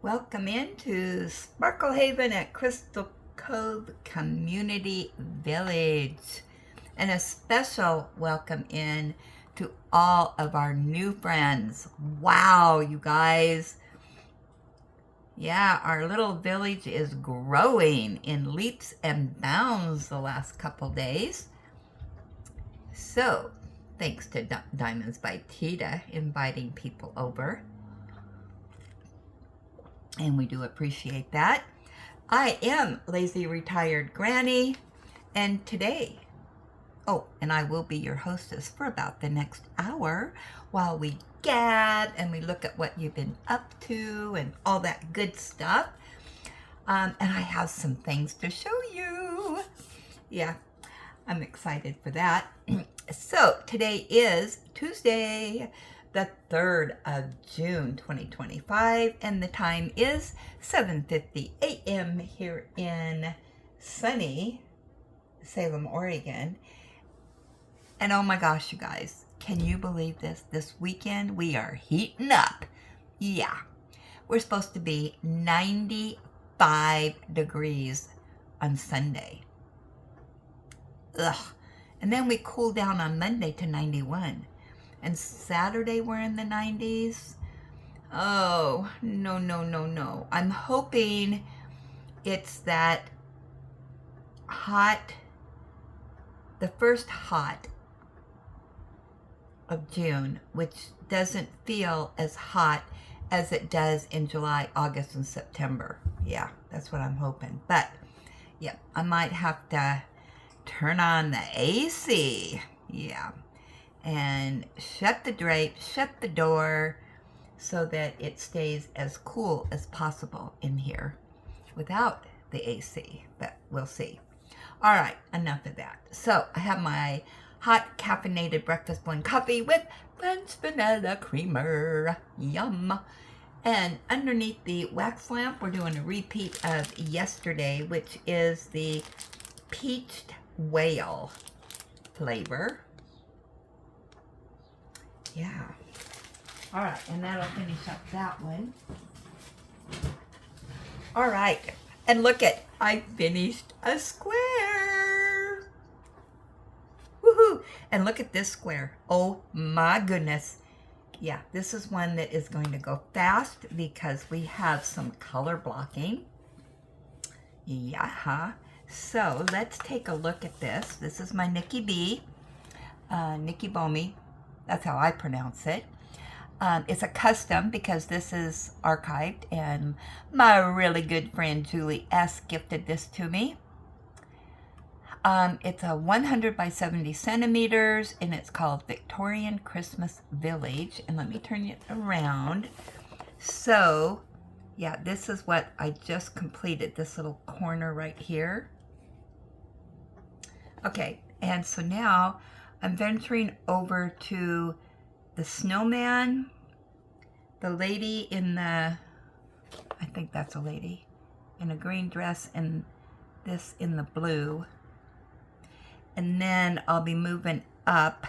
Welcome into Sparkle Haven at Crystal Cove Community Village. And a special welcome in to all of our new friends. Wow, you guys. Yeah, our little village is growing in leaps and bounds the last couple days. So, thanks to Diamonds by Tita inviting people over. And we do appreciate that. I am Lazy Retired Granny, and today, and I will be your hostess for about the next hour while we gab and we look at what you've been up to and all that good stuff. And I have some things to show you. Yeah, I'm excited for that. So today is Tuesday, the 3rd of June 2025, and the time is 7:50 a.m. here in sunny Salem, Oregon. And oh my gosh, you guys, can you believe this? This weekend we are heating up. Yeah, we're supposed to be 95 degrees on Sunday. Ugh. And then we cool down on Monday to 91. And Saturday we're in the 90s. Oh, no. I'm hoping it's that hot, the first hot of June, which doesn't feel as hot as it does in July, August, and September. Yeah, that's what I'm hoping. But, yeah, I might have to turn on the AC. Yeah. And shut the drapes, shut the door, so that it stays as cool as possible in here without the AC, but we'll see. All right, enough of that. So I have my hot caffeinated breakfast blend coffee with French vanilla creamer. Yum. And underneath the wax lamp, we're doing a repeat of yesterday, which is the peached whale flavor. Yeah. All right, and that'll finish up that one. All right, and look at, I finished a square. Woohoo! And look at this square. Oh my goodness. Yeah, this is one that is going to go fast because we have some color blocking. Yeah. So let's take a look at this. This is my Nicky Boehme. That's how I pronounce it. It's a custom because this is archived, and my really good friend Julie S. gifted this to me. It's a 100 by 70 centimeters, and it's called Victorian Christmas Village. And let me turn it around. So, yeah, this is what I just completed, this little corner right here. Okay, and so now I'm venturing over to the snowman, the lady in the, I think that's a lady, in a green dress, and this in the blue. And then I'll be moving up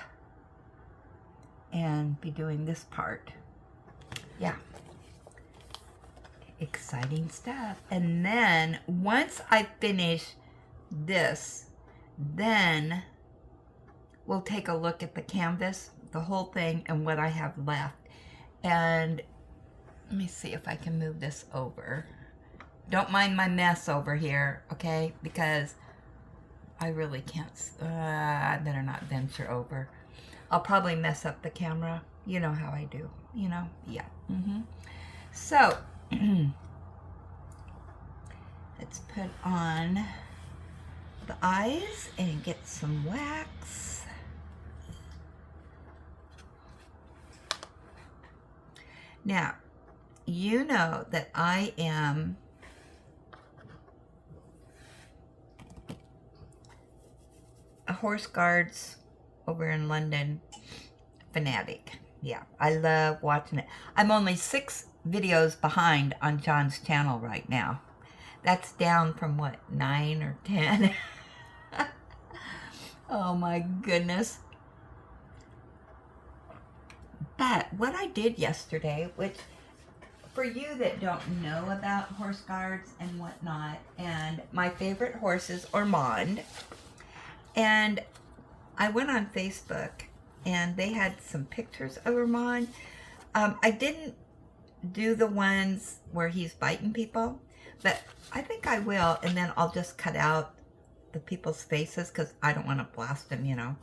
and be doing this part. Yeah. Exciting stuff. And then once I finish this, then we'll take a look at the canvas, the whole thing, and what I have left. And let me see if I can move this over. Don't mind my mess over here, okay? Because I really can't, I better not venture over. I'll probably mess up the camera. You know how I do, you know? Yeah. So, let's put on the eyes and get some wax. Now, you know that I am a Horse Guards over in London fanatic. Yeah, I love watching it. I'm only 6 videos behind on John's channel right now. That's down from what, 9 or 10? Oh my goodness. But what I did yesterday, which for you that don't know about horse guards and whatnot, and my favorite horse is Ormond, and I went on Facebook and they had some pictures of Ormond. I didn't do the ones where he's biting people, but I think I will, and then I'll just cut out the people's faces because I don't want to blast them, you know,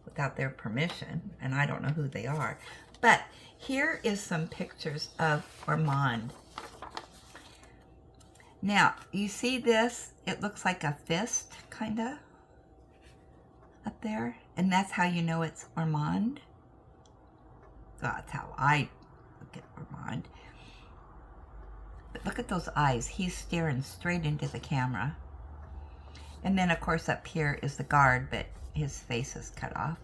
without their permission, and I don't know who they are. But here is some pictures of Ormond. Now, you see this? It looks like a fist, kind of, up there. And that's how you know it's Ormond. That's how I look at Ormond. But look at those eyes. He's staring straight into the camera. And then, of course, up here is the guard, but his face is cut off.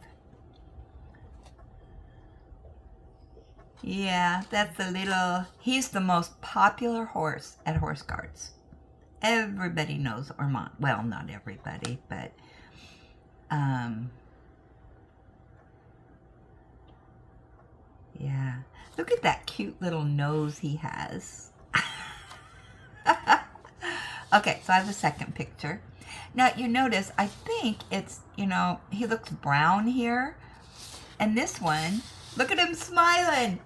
Yeah, that's a little... He's the most popular horse at horse guards. Everybody knows Ormond. Well, not everybody, but... yeah. Look at that cute little nose he has. Okay, so I have a second picture. Now, you notice, I think it's, you know, he looks brown here. And this one, look at him smiling.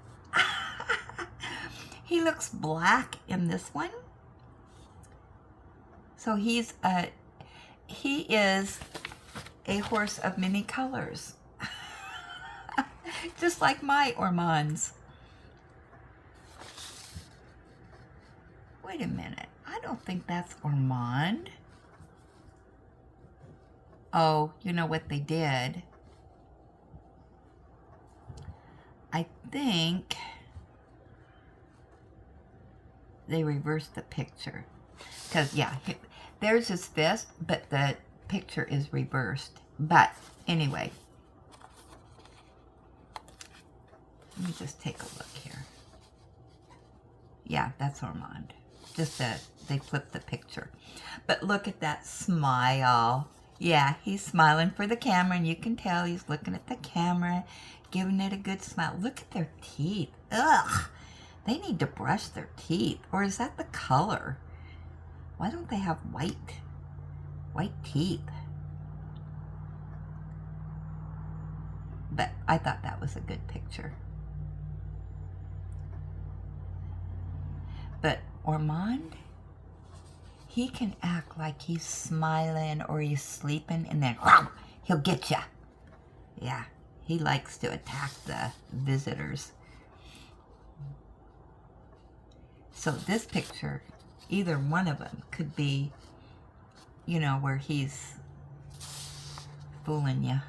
He looks black in this one. So he is a horse of many colors. Just like my Ormonds. Wait a minute. I don't think that's Ormond. Oh, you know what they did? I think they reversed the picture. Because, yeah, there's his fist, but the picture is reversed. But, anyway. Let me just take a look here. Yeah, that's Ormond. Just that they flipped the picture. But look at that smile. Yeah, he's smiling for the camera, and you can tell he's looking at the camera, giving it a good smile. Look at their teeth. Ugh. They need to brush their teeth. Or is that the color? Why don't they have white teeth? But I thought that was a good picture. But Ormond, he can act like he's smiling or he's sleeping, and then he'll get ya. Yeah, he likes to attack the visitors. So this picture, either one of them could be, you know, where he's fooling you.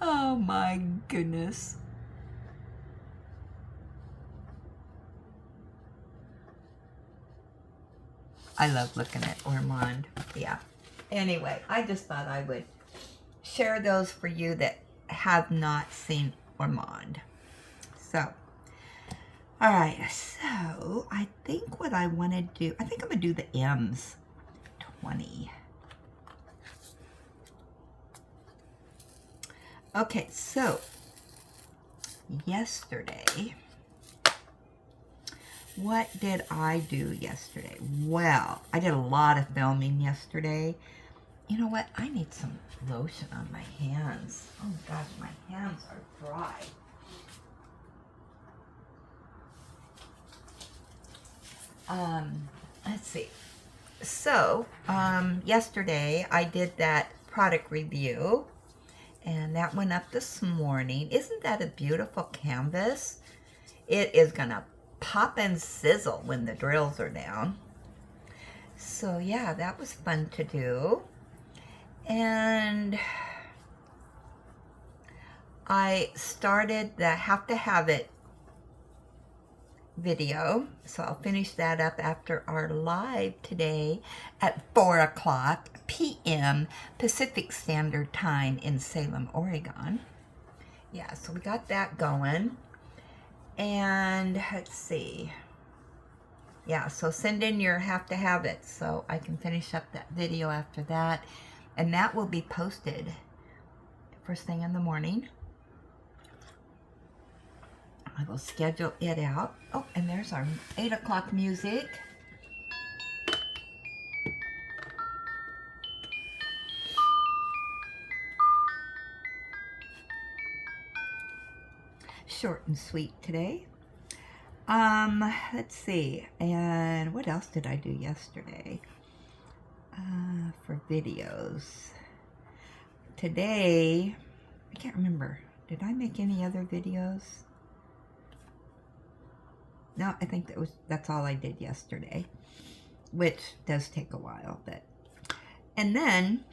Oh my goodness. I love looking at Ormond. Yeah. Anyway, I just thought I would share those for you that have not seen Ormond. So, all right. So, I think what I want to do, I think I'm going to do the M's 20. Okay, so yesterday, what did I do yesterday? Well, I did a lot of filming yesterday. You know what? I need some lotion on my hands. Oh gosh, my hands are dry. Let's see. So, yesterday I did that product review, and that went up this morning. Isn't that a beautiful canvas? It is gonna pop and sizzle when the drills are down. So yeah, that was fun to do. And I started the Have to Have It video, so I'll finish that up after our live today at 4:00 p.m. Pacific Standard Time in Salem, Oregon. Yeah, so we got that going. And let's see. Yeah, so send in your Have to Have It so I can finish up that video after that. And that will be posted first thing in the morning. I will schedule it out. Oh, and there's our 8 o'clock music. Short and sweet today. Let's see. And what else did I do yesterday? For videos. Today, I can't remember. Did I make any other videos? No, I think that's all I did yesterday, which does take a while, but, and then,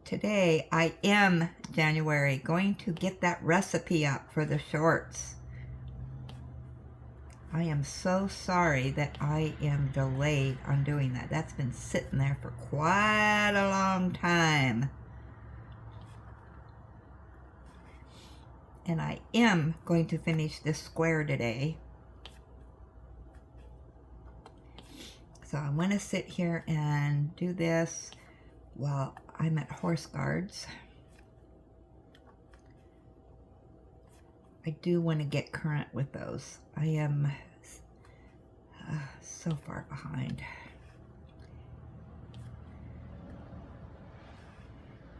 today I am, January, going to get that recipe up for the shorts. I am so sorry that I am delayed on doing that. That's been sitting there for quite a long time. And I am going to finish this square today. So I'm going to sit here and do this while I'm at Horse Guards. I do want to get current with those. I am so far behind.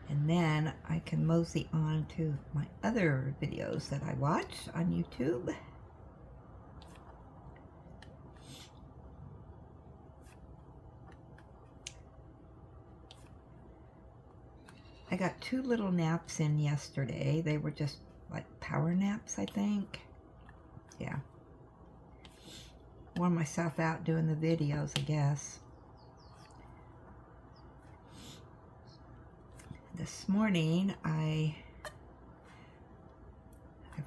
And then I can mosey on to my other videos that I watch on YouTube. I got 2 little naps in yesterday. They were just like power naps, I think. Yeah. Wore myself out doing the videos, I guess. This morning, I've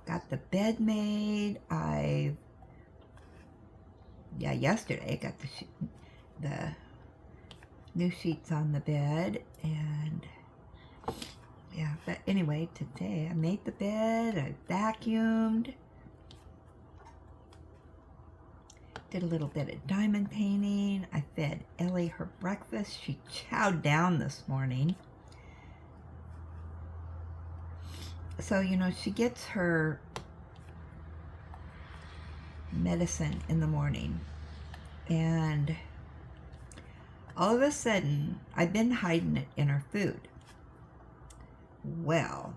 got the bed made. Yesterday I got the new sheets on the bed, and yeah, but anyway, today I made the bed, I vacuumed, did a little bit of diamond painting, I fed Ellie her breakfast. She chowed down this morning. So, you know, she gets her medicine in the morning, and all of a sudden, I've been hiding it in her food. Well,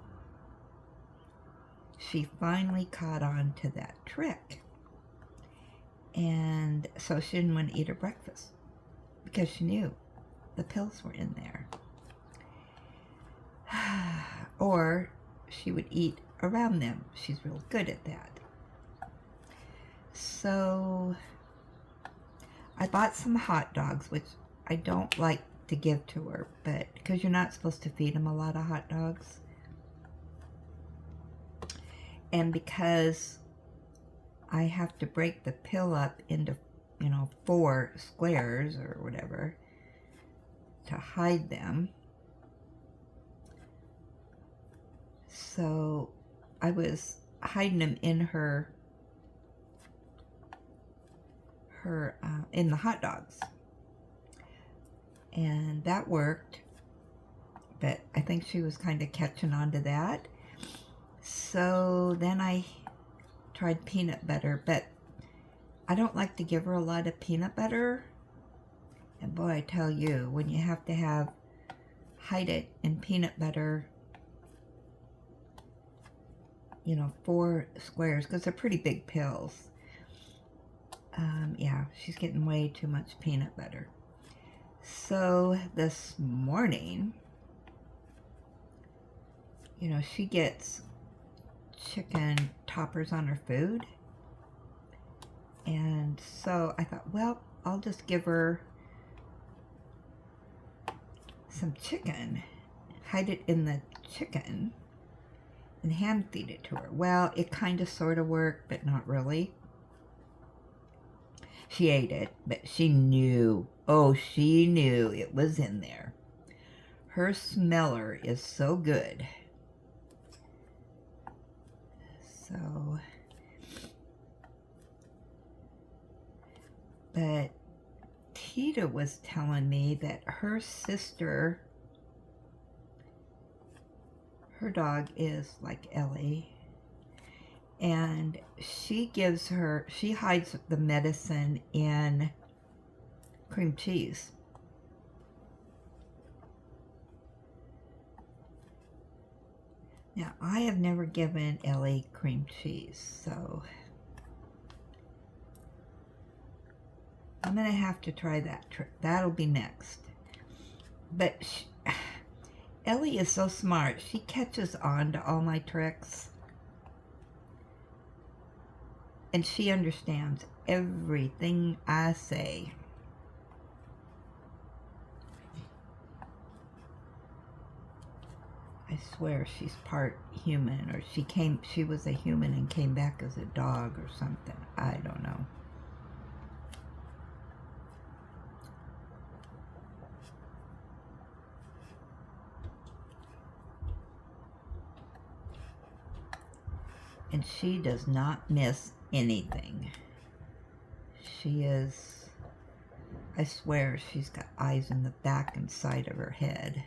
she finally caught on to that trick. And so she didn't want to eat her breakfast because she knew the pills were in there. Or she would eat around them. She's real good at that. So I bought some hot dogs, which I don't like to give to her, but because you're not supposed to feed them a lot of hot dogs. And because I have to break the pill up into, 4 squares or whatever to hide them. So I was hiding them in her in the hot dogs. And that worked, but I think she was kind of catching on to that. So then I tried peanut butter, but I don't like to give her a lot of peanut butter. And boy, I tell you, when you have to hide it in peanut butter, 4 squares, because they're pretty big pills. Yeah, she's getting way too much peanut butter. So this morning, she gets chicken toppers on her food. And so I thought, well, I'll just give her some chicken, hide it in the chicken, and hand feed it to her. Well, it kind of sort of worked, but not really. She ate it, but she knew. Oh, she knew it was in there. Her smeller is so good. So, but Tita was telling me that her sister her dog is like Ellie, and she hides the medicine in cream cheese. Now, I have never given Ellie cream cheese, so I'm going to have to try that trick. That'll be next. But Ellie is so smart. She catches on to all my tricks. And she understands everything I say. I swear she's part human, or she was a human and came back as a dog or something. I don't know. And she does not miss anything. She is, I swear, she's got eyes in the back and side of her head.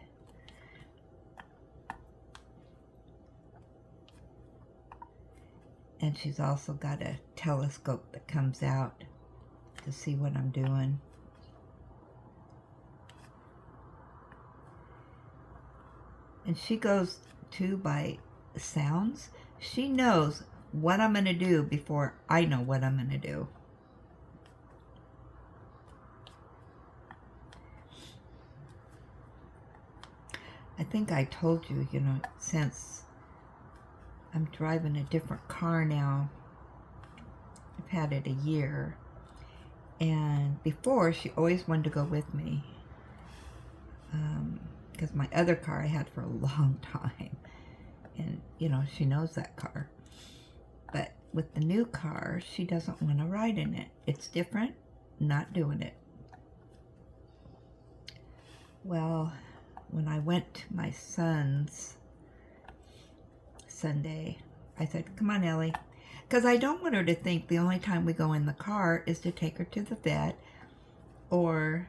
And she's also got a telescope that comes out to see what I'm doing. And she goes too by sounds. She knows what I'm going to do before I know what I'm going to do. I think I told you, since I'm driving a different car now, I've had it a year, and before she always wanted to go with me, because my other car I had for a long time, and she knows that car. But with the new car, she doesn't want to ride in it. It's different, not doing it. Well, when I went to my son's Sunday, I said, come on, Ellie, because I don't want her to think the only time we go in the car is to take her to the vet or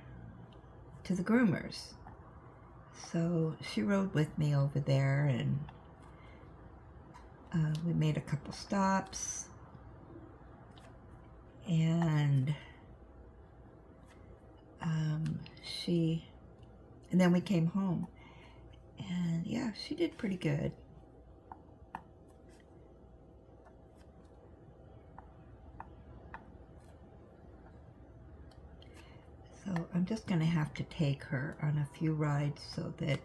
to the groomers. So she rode with me over there, and we made a couple stops, and and then we came home, and yeah, she did pretty good. So I'm just going to have to take her on a few rides so that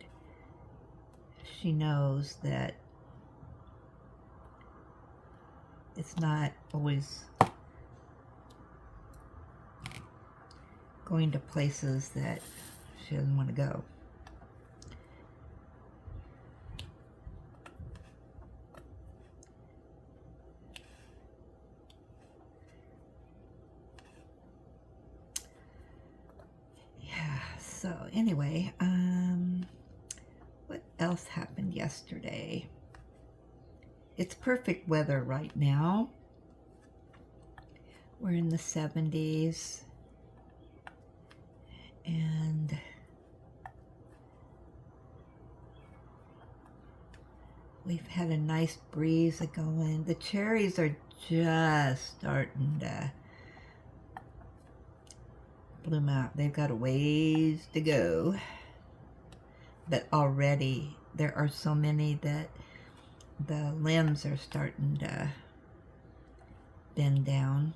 she knows that it's not always going to places that she doesn't want to go. So anyway, what else happened yesterday? It's perfect weather right now. We're in the 70s, and we've had a nice breeze going. The cherries are just starting to bloom out. They've got a ways to go, but already there are so many that the limbs are starting to bend down.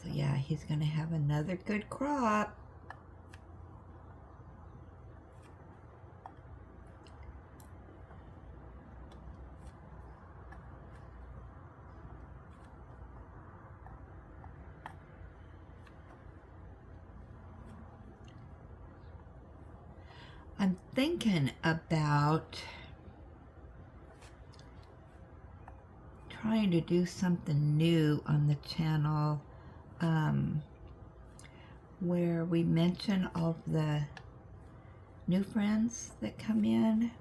So yeah, he's going to have another good crop. I'm thinking about trying to do something new on the channel, where we mention all of the new friends that come in.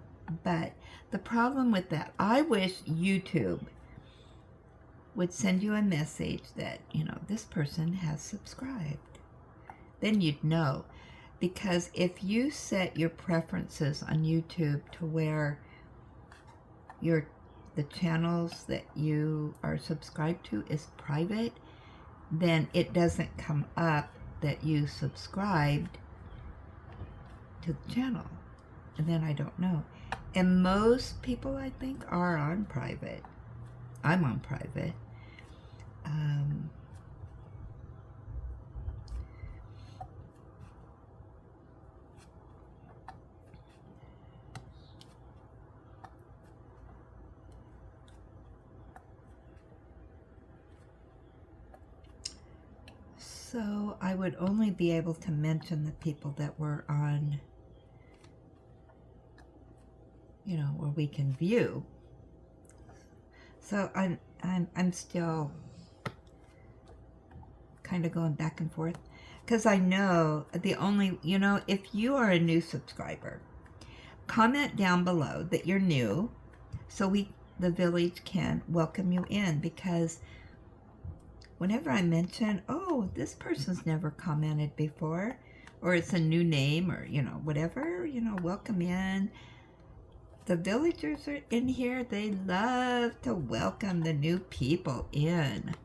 But the problem with that, I wish YouTube would send you a message that, this person has subscribed. Then you'd know. Because if you set your preferences on YouTube to where the channels that you are subscribed to is private, then it doesn't come up that you subscribed to the channel. And then I don't know. And most people, I think, are on private. I'm on private. So I would only be able to mention the people that were on, you know, where we can view. So I'm still kind of going back and forth, because I know the only, you know, if you are a new subscriber, comment down below that you're new, so the village can welcome you in. Because whenever I mention, oh, this person's never commented before, or it's a new name, or, you know, whatever, you know, welcome in. The villagers are in here. They love to welcome the new people in.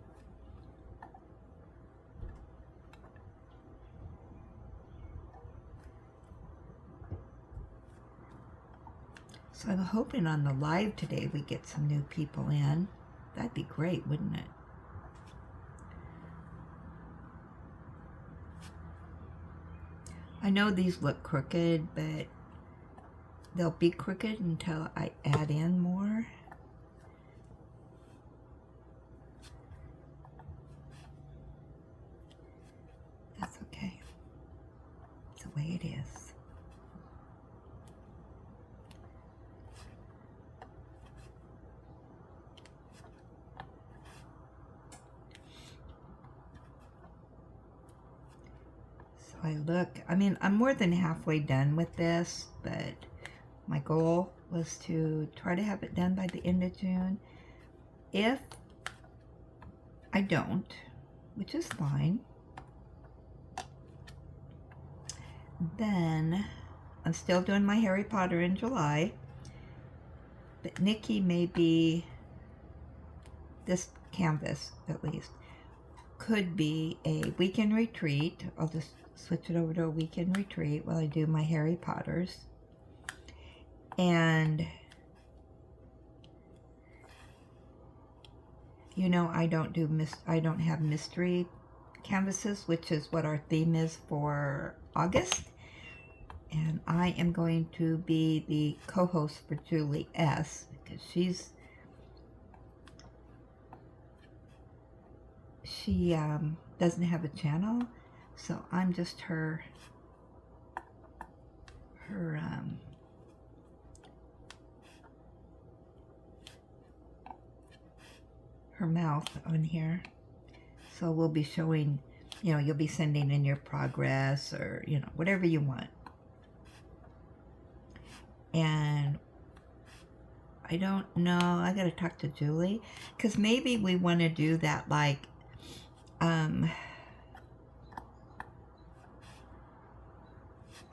So I'm hoping on the live today we get some new people in. That'd be great, wouldn't it? I know these look crooked, but they'll be crooked until I add in more. That's okay. It's the way it is. I mean, I'm more than halfway done with this, but my goal was to try to have it done by the end of June. If I don't, which is fine, then I'm still doing my Harry Potter in July, but Nicky may be, this canvas at least, could be a weekend retreat. I'll just switch it over to a weekend retreat while I do my Harry Potters. And you know, I don't have mystery canvases, which is what our theme is for August. And I am going to be the co-host for Julie S, because she doesn't have a channel, so I'm just her mouth on here. So we'll be showing, you know, you'll be sending in your progress, or, you know, whatever you want. And I don't know, I gotta talk to Julie, because maybe we want to do that, like,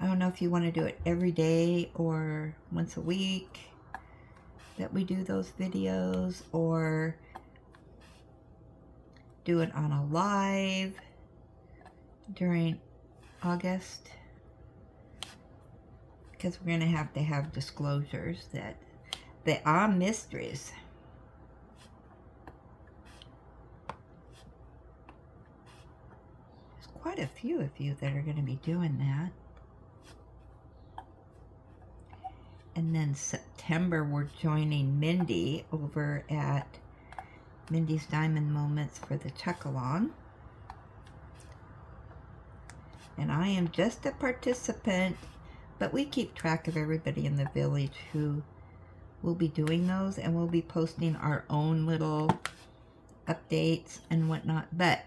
I don't know if you want to do it every day or once a week that we do those videos, or do it on a live during August, because we're going to have disclosures that they are mysteries. There's quite a few of you that are going to be doing that. And then September, we're joining Mindy over at Mindy's Diamond Moments for the Chuck-Along. And I am just a participant, but we keep track of everybody in the village who will be doing those, and we'll be posting our own little updates and whatnot. But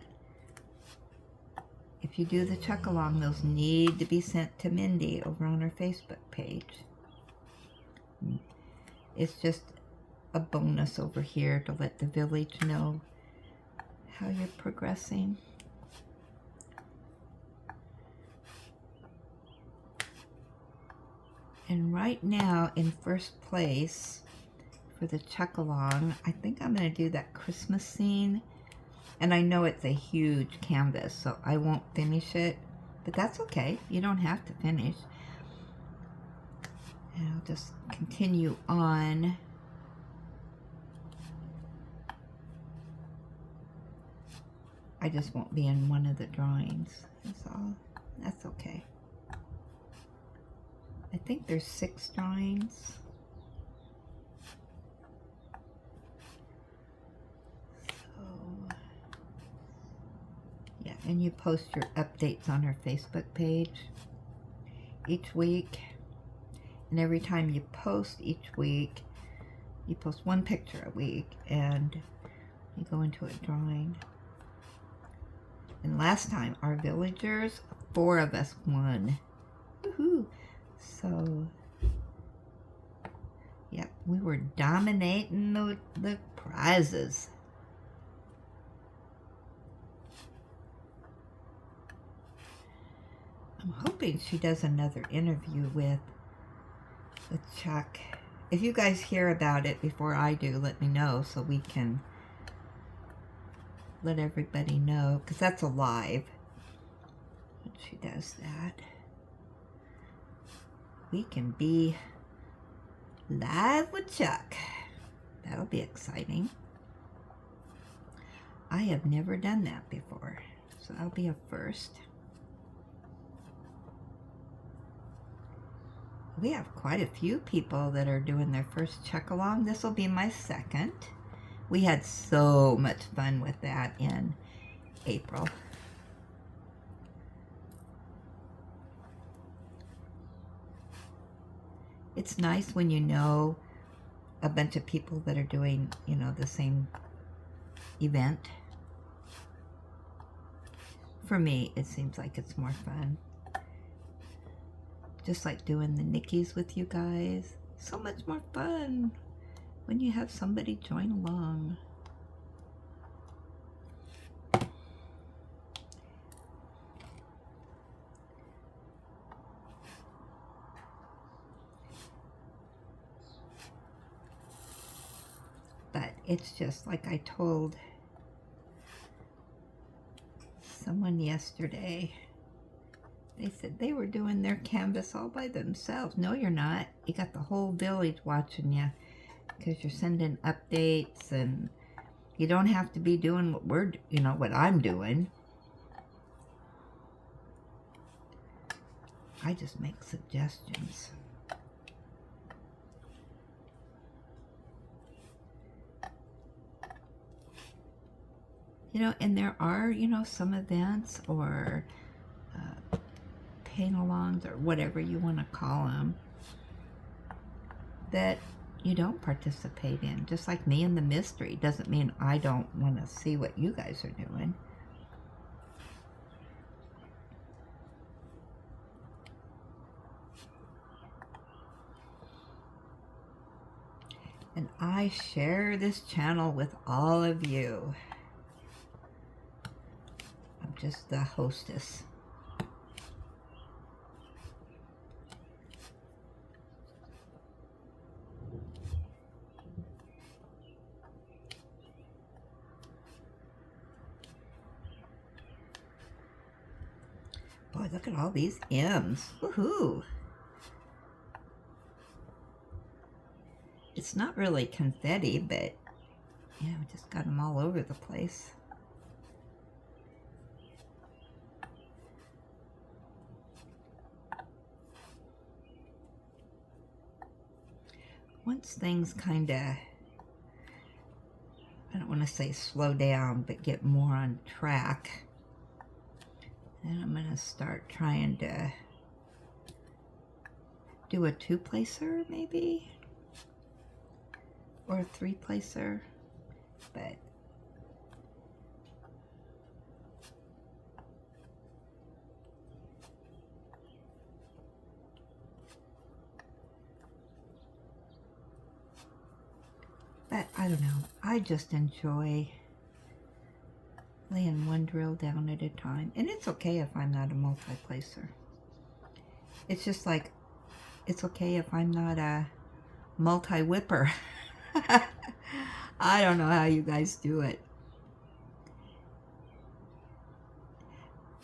if you do the Chuck-Along, those need to be sent to Mindy over on her Facebook page. It's just a bonus over here to let the village know how you're progressing. And right now, in first place for the check-along, I think I'm going to do that Christmas scene. And I know it's a huge canvas, so I won't finish it. But that's okay. You don't have to finish. And I'll just continue on. I just won't be in one of the drawings. That's all. That's okay. I think there's 6 drawings. So, yeah, and you post your updates on her Facebook page each week. And every time you post each week, you post 1 picture a week and you go into a drawing. And last time, our villagers, 4 of us won. Woohoo! So, yep, we were dominating the prizes. I'm hoping she does another interview with Chuck. If you guys hear about it before I do, let me know so we can let everybody know, because that's a live when she does that. We can be live with Chuck. That'll be exciting. I have never done that before, so that'll be a first. We have quite a few people that are doing their first check-along. This will be my second. We had so much fun with that in April. It's nice when you know a bunch of people that are doing, you know, the same event. For me, it seems like it's more fun. Just like doing the Nickies with you guys. So much more fun when you have somebody join along. But it's just like I told someone yesterday. They said they were doing their canvas all by themselves. No, you're not. You got the whole village watching you because you're sending updates, and you don't have to be doing what we're, you know, what I'm doing. I just make suggestions. You know, and there are, you know, some events or paint-alongs or whatever you want to call them that you don't participate in. Just like me in the mystery doesn't mean I don't want to see what you guys are doing. And I share this channel with all of you. I'm just the hostess. Boy, look at all these M's. Woohoo! It's not really confetti, but yeah, we just got them all over the place. Once things kind of, I don't want to say slow down, but get more on track, then I'm going to start trying to do a 2-placer maybe, or a 3-placer, but I don't know. I just enjoy laying one drill down at a time. And it's okay if I'm not a multi-placer. It's just like it's okay if I'm not a multi-whipper. I don't know how you guys do it.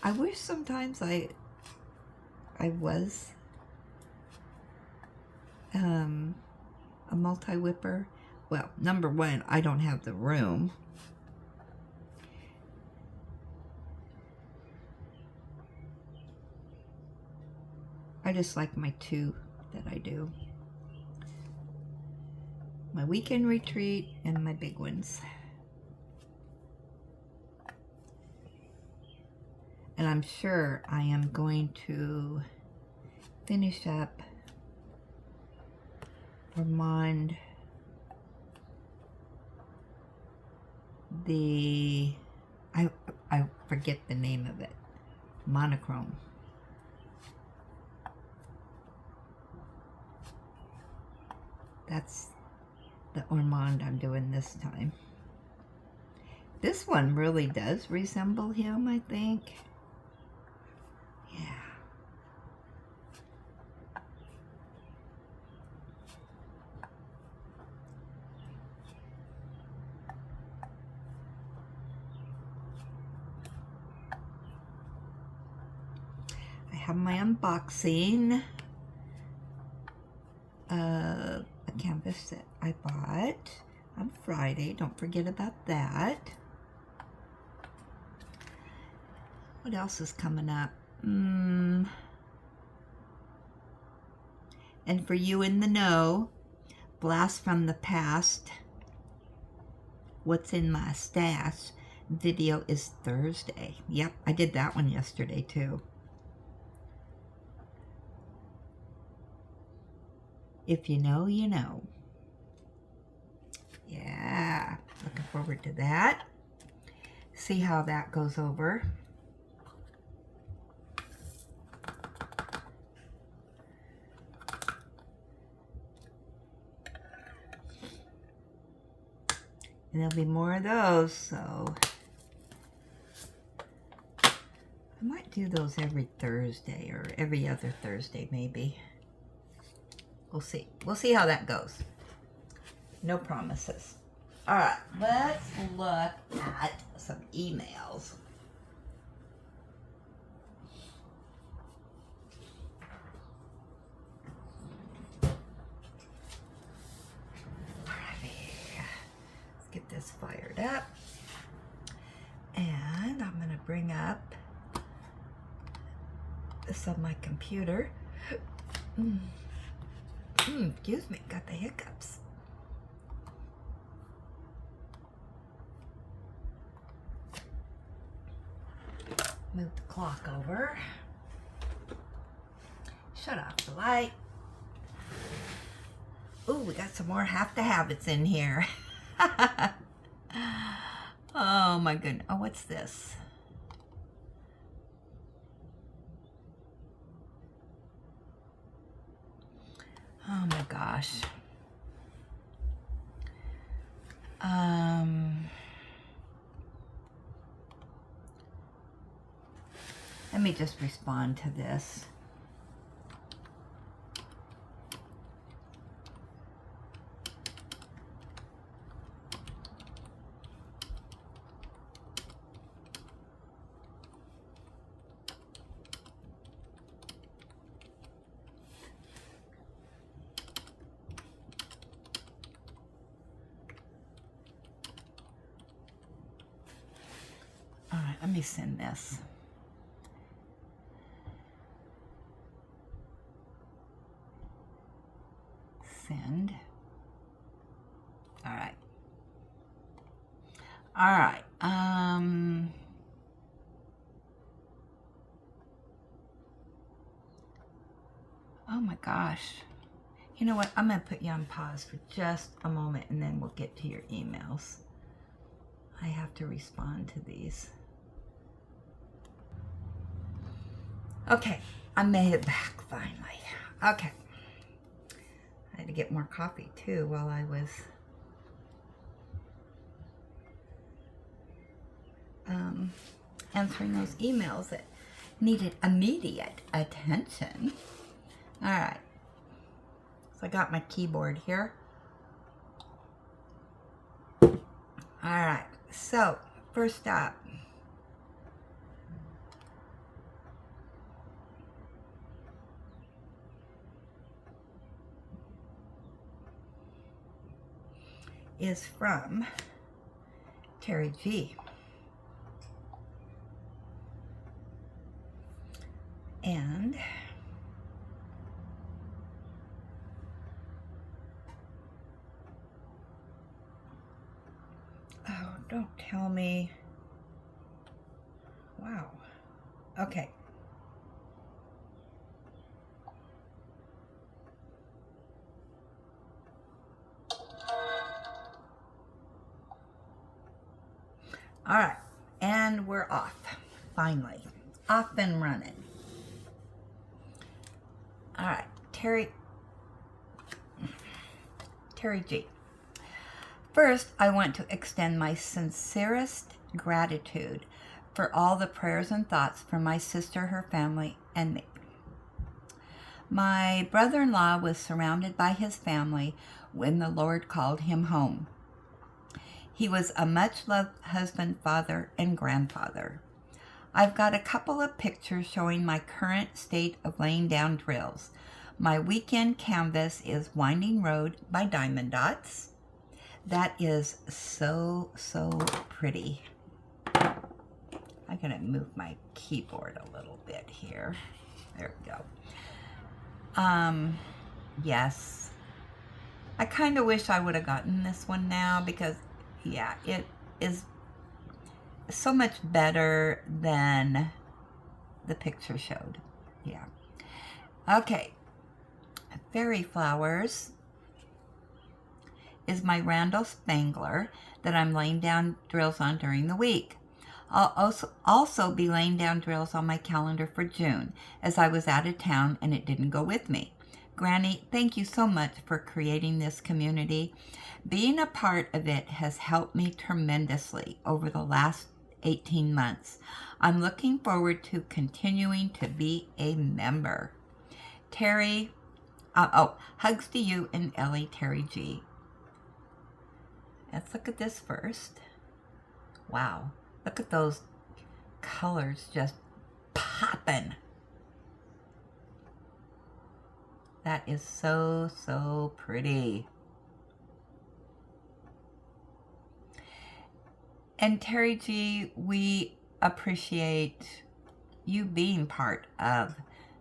I wish sometimes I was a multi-whipper. Well, number one, I don't have the room. I just like my two that I do. My weekend retreat and my big ones. And I'm sure I am going to finish up Ormond I forget the name of it. Monochrome. That's the Ormond I'm doing this time. This one really does resemble him, I think. Yeah. I have my unboxing of a canvas that I bought on Friday. Don't forget about that. What else is coming up? And for you in the know, Blast from the Past, What's in My Stash video is Thursday. Yep, I did that one yesterday too. If you know, you know. Yeah, looking forward to that. See how that goes over. And there'll be more of those, so I might do those every Thursday or every other Thursday maybe. We'll see. We'll see how that goes. No promises. All right, let's look at some emails. Let's get this fired up. And I'm going to bring up this on my computer. Excuse me, got the hiccups. Move the clock over. Shut off the light. Ooh, we got some more have to have-its in here. Oh my goodness. Oh, what's this? Oh my gosh. Let me just respond to this. All right, let me send this. Send. All right. All right. Oh my gosh. You know what? I'm going to put you on pause for just a moment and then we'll get to your emails. I have to respond to these. Okay. I made it back finally. Okay. I had to get more coffee too while I was answering those emails that needed immediate attention. All right. So I got my keyboard here. Alright, so first up, is from Terry G. And oh, don't tell me. Wow. Okay. All right, and we're off, finally. Off and running. All right, Terry G. First, I want to extend my sincerest gratitude for all the prayers and thoughts for my sister, her family, and me. My brother-in-law was surrounded by his family when the Lord called him home. He was a much-loved husband, father, and grandfather. I've got a couple of pictures showing my current state of laying down drills. My weekend canvas is Winding Road by Diamond Dots. That is so, so pretty. I'm going to move my keyboard a little bit here. There we go. Yes. I kind of wish I would have gotten this one now because, yeah, it is so much better than the picture showed. Yeah. Okay. Fairy Flowers is my Randall Spangler that I'm laying down drills on during the week. I'll also be laying down drills on my calendar for June, as I was out of town and it didn't go with me. Granny, thank you so much for creating this community. Being a part of it has helped me tremendously over the last 18 months. I'm looking forward to continuing to be a member. Terry, hugs to you and Ellie, Terry G. Let's look at this first. Wow. Look at those colors just popping. That is so, so pretty. And Terry G, we appreciate you being part of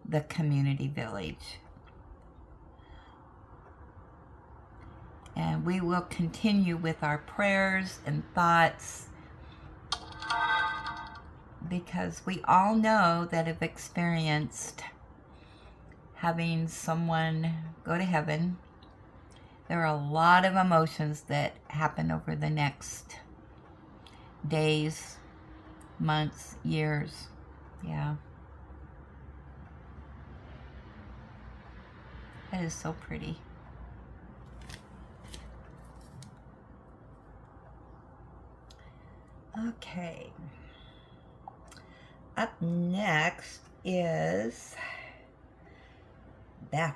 the community village. And we will continue with our prayers and thoughts because we all know that have experienced having someone go to heaven. There are a lot of emotions that happen over the next days, months, years. Yeah. That is so pretty. Okay. Up next is Beth.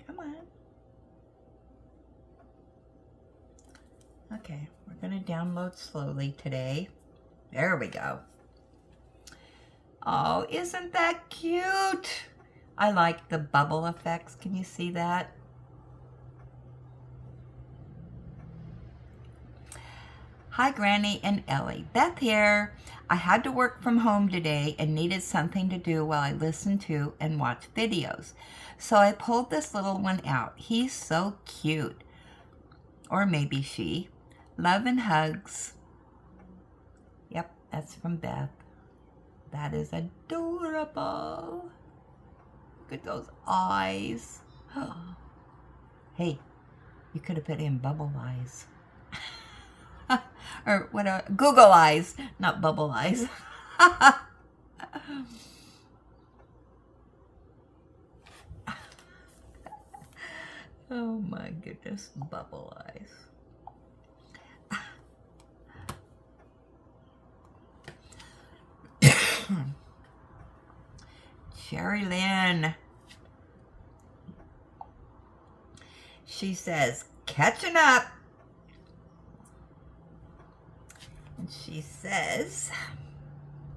Come on. Okay, we're going to download slowly today. There we go. Oh, isn't that cute? I like the bubble effects. Can you see that? Hi, Granny and Ellie. Beth here. I had to work from home today and needed something to do while I listened to and watched videos. So I pulled this little one out. He's so cute. Or maybe she. Love and hugs. Yep, that's from Beth. That is adorable. Look at those eyes. Hey, you could have put in bubble eyes. Or what are Google eyes, not bubble eyes. Oh my goodness, bubble eyes. Sherry Lynn. She says, catching up. And she says,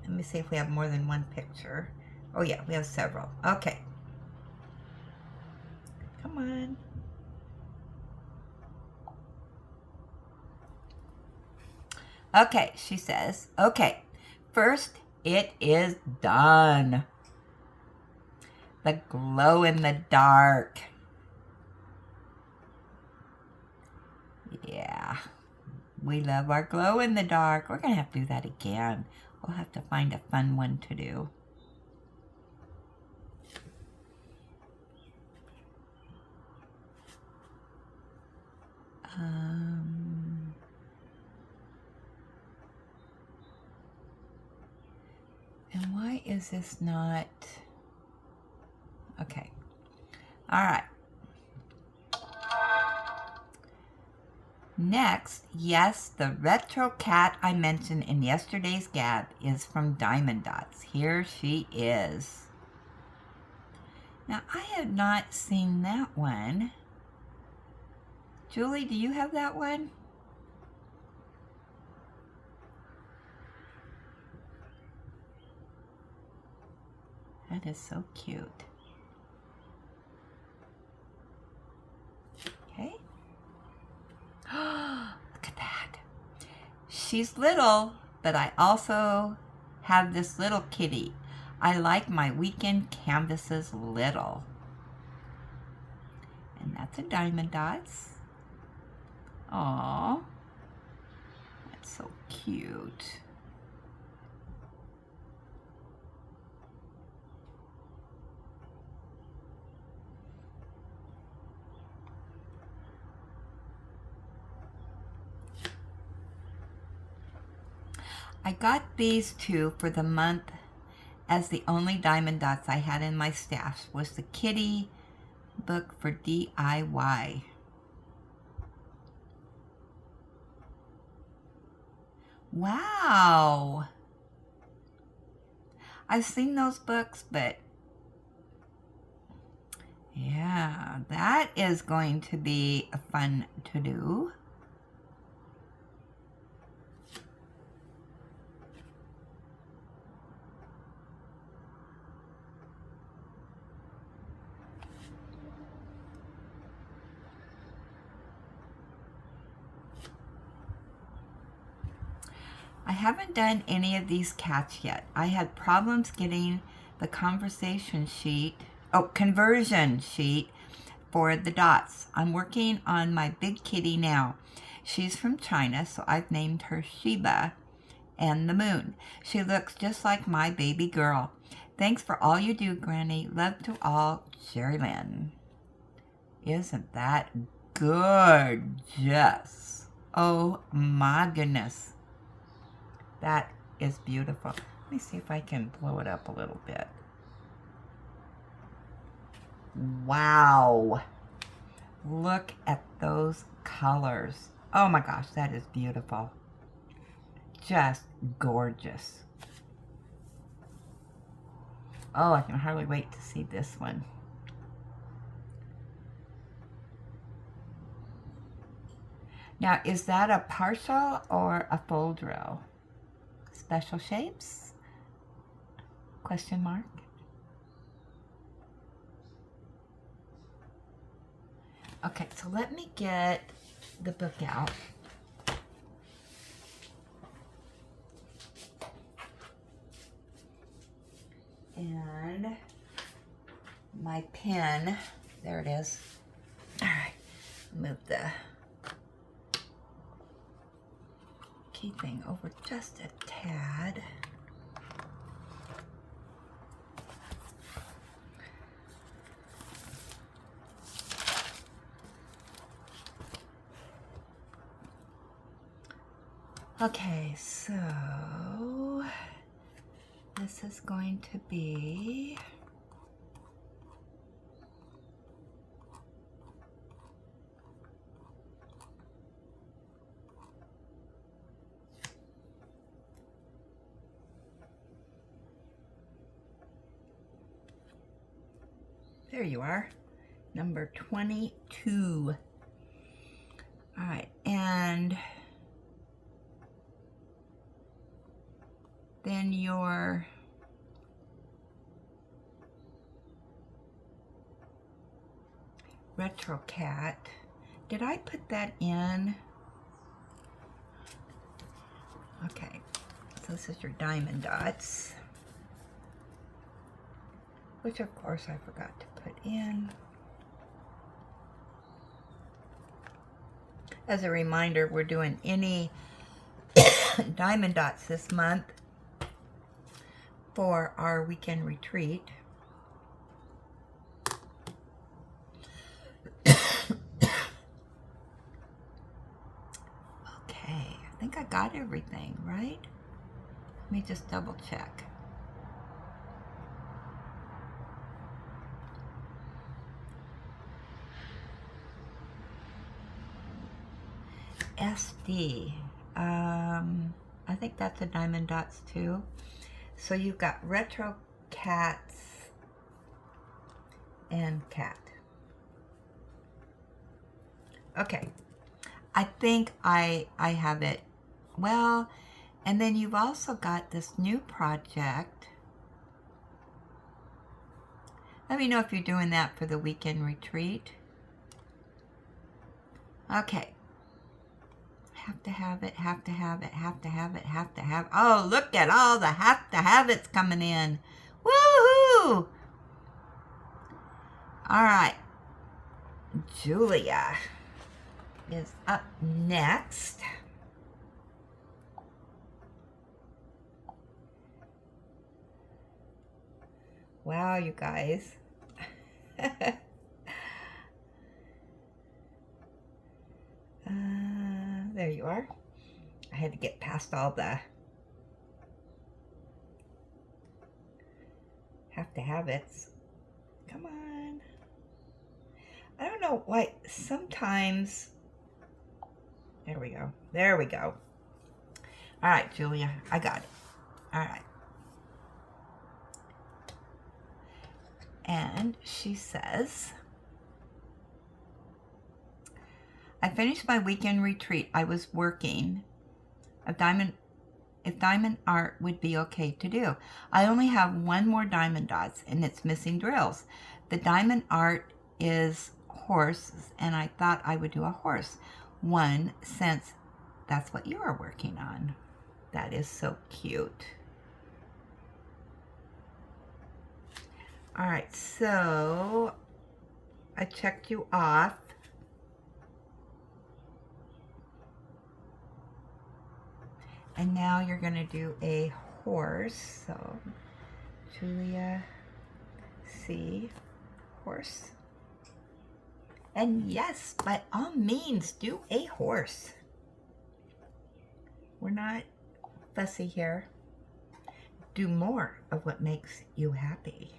let me see if we have more than one picture. Oh yeah, we have several. Okay. Come on. Okay, she says, okay, first it is done. The glow in the dark. Yeah, we love our glow in the dark. We're going to have to do that again. We'll have to find a fun one to do. And why is this not... Okay. All right. Next, yes, the retro cat I mentioned in yesterday's Gab is from Diamond Dots. Here she is. Now, I have not seen that one. Julie, do you have that one? That is so cute. Okay. Look at that. She's little, but I also have this little kitty. I like my weekend canvases little. And that's a Diamond Dots. Aww. That's so cute. I got these two for the month, as the only Diamond Dots I had in my stash was the kitty book for DIY. Wow! I've seen those books, but yeah, that is going to be fun to do. I haven't done any of these cats yet. I had problems getting the conversion sheet for the dots. I'm working on my big kitty now. She's from China, so I've named her Sheba and the moon. She looks just like my baby girl. Thanks for all you do, Granny. Love to all, Sherry Lynn. Isn't that gorgeous? Oh my goodness. That is beautiful. Let me see if I can blow it up a little bit. Wow. Look at those colors. Oh my gosh, that is beautiful. Just gorgeous. Oh, I can hardly wait to see this one. Now, is that a partial or a fold row? Special shapes? Question mark. Okay, so let me get the book out. And my pen, there it is. All right, move the key thing over just a tad. Okay, so this is going to be There you are. Number 22. All right, and then your Retro Cat. Did I put that in? Okay, so this is your diamond dots, which of course I forgot to put in. As a reminder, we're doing any diamond dots this month for our weekend retreat. Okay, I think I got everything, right? Let me just double check. SD. I think that's a diamond dots too. So you've got Retro Cats and Cat. Okay, I think I have it. Well, and then you've also got this new project. Let me know if you're doing that for the weekend retreat. Okay. Have to have it, have to have it, have to have it, have to have. Oh, look at all the have to have it's coming in. Woohoo! All right. Julia is up next. Wow, you guys. There you are. I had to get past all the have to have it's. Come on. I don't know why sometimes. There we go. There we go. All right, Julia, I got it. All right. And she says, I finished my weekend retreat. I was working. If diamond art would be okay to do. I only have one more diamond dots and it's missing drills. The diamond art is horses and I thought I would do a horse one since that's what you are working on. That is so cute. All right, so I checked you off. And now you're going to do a horse. So, Julia C. Horse. And yes, by all means, do a horse. We're not fussy here. Do more of what makes you happy.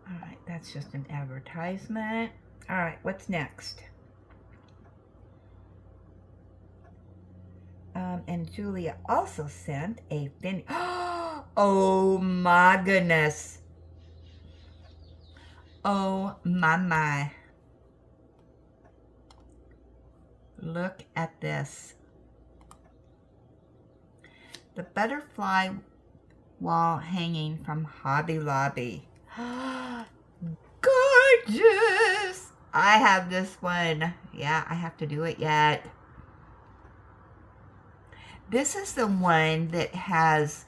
Alright, that's just an advertisement. Alright, what's next? And Julia also sent a finish. Oh my goodness. Oh my. Look at this. The butterfly wall hanging from Hobby Lobby. Gorgeous! I have this one. Yeah, I have to do it yet. This is the one that has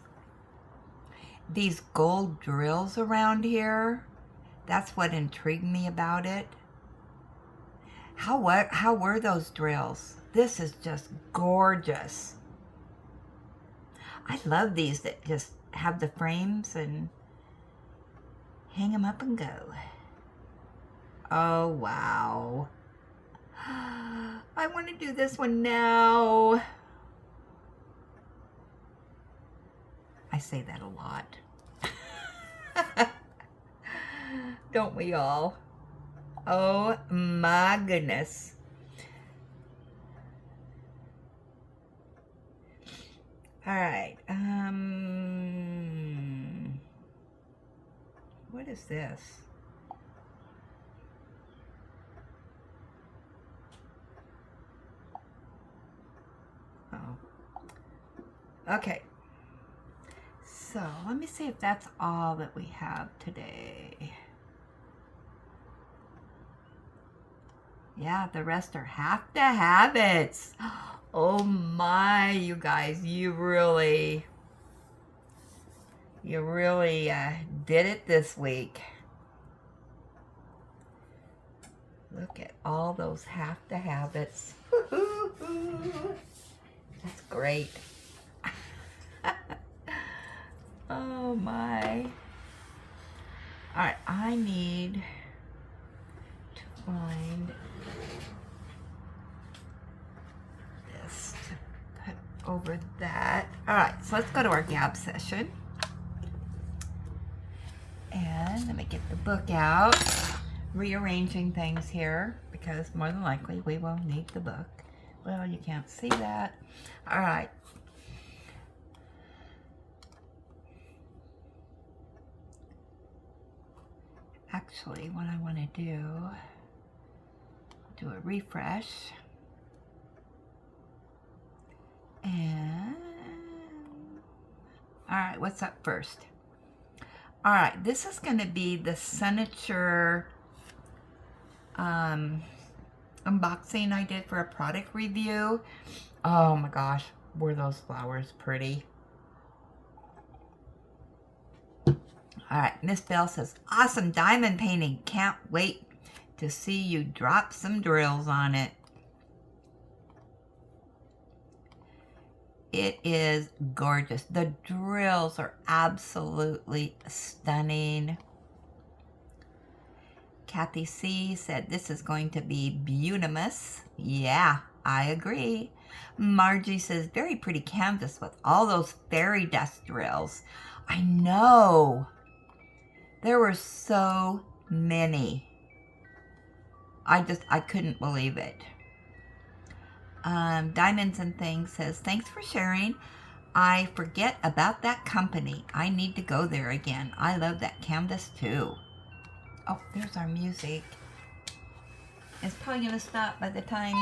these gold drills around here. That's what intrigued me about it. How were those drills? This is just gorgeous. I love these that just have the frames and hang them up and go. Oh, wow. I want to do this one now. I say that a lot. Don't we all? Oh my goodness. All right. What is this? Oh. Okay. So let me see if that's all that we have today. Yeah, the rest are have to habits. Oh my, you guys, you really did it this week. Look at all those have to habits. That's great. Oh my. All right, I need to find this to put over that. All right, so let's go to our gab session. And let me get the book out. Rearranging things here because more than likely we will need the book. Well, you can't see that. All right. Actually, what I want to do a refresh. And all right, what's up first? All right, this is going to be the Signature unboxing I did for a product review. Oh my gosh, were those flowers pretty. All right, Miss Bell says, awesome diamond painting. Can't wait to see you drop some drills on it. It is gorgeous. The drills are absolutely stunning. Kathy C said, this is going to be beautimous. Yeah, I agree. Margie says, very pretty canvas with all those fairy dust drills. I know. There were so many. I couldn't believe it. Diamonds and Things says, thanks for sharing. I forget about that company. I need to go there again. I love that canvas too. Oh, there's our music. It's probably going to stop by the time...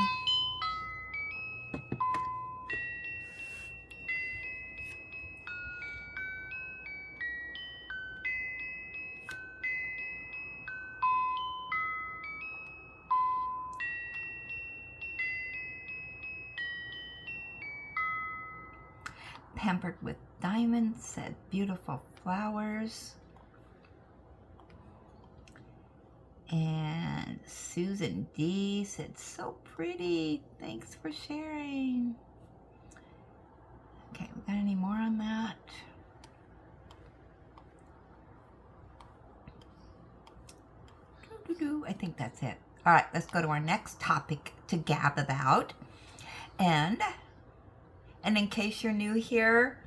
Pampered with Diamonds said, beautiful flowers. And Susan D said, so pretty. Thanks for sharing. Okay, we got any more on that? I think that's it. All right, let's go to our next topic to gab about. And in case you're new here,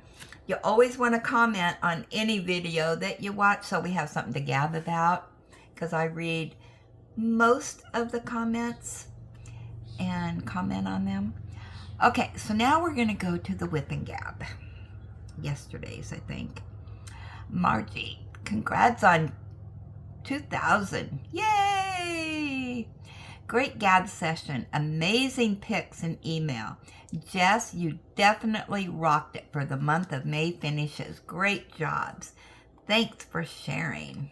you always want to comment on any video that you watch so we have something to gab about, because I read most of the comments and comment on them. Okay, so now we're going to go to the Whip and Gab. Yesterday's, I think. Margie, congrats on 2,000. Yay! Great gab session. Amazing pics and email. Jess, you definitely rocked it for the month of May finishes. Great jobs. Thanks for sharing.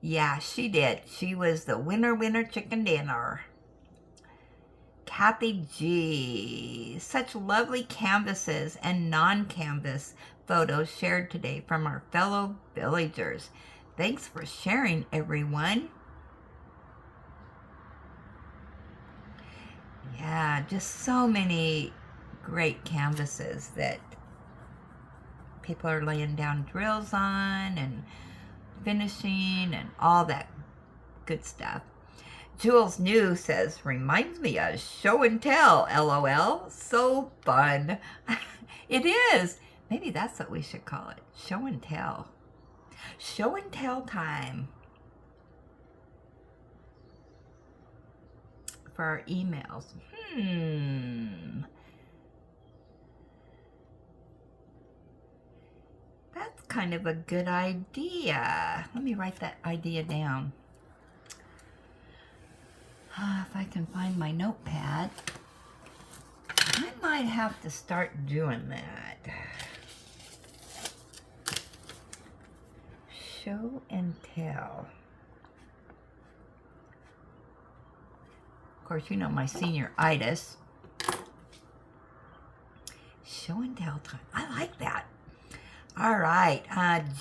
Yeah, she did. She was the winner chicken dinner. Kathy G. Such lovely canvases and non-canvas photos shared today from our fellow villagers. Thanks for sharing, everyone. Yeah, just so many great canvases that people are laying down drills on and finishing and all that good stuff. Jules New says, reminds me of show and tell, LOL. So fun. It is. Maybe that's what we should call it. Show and tell. Show and tell time. For our emails. kind of a good idea. Let me write that idea down. If I can find my notepad, I might have to start doing that. Show and tell. Of course, you know my senioritis. Show and tell time. I like that. All right,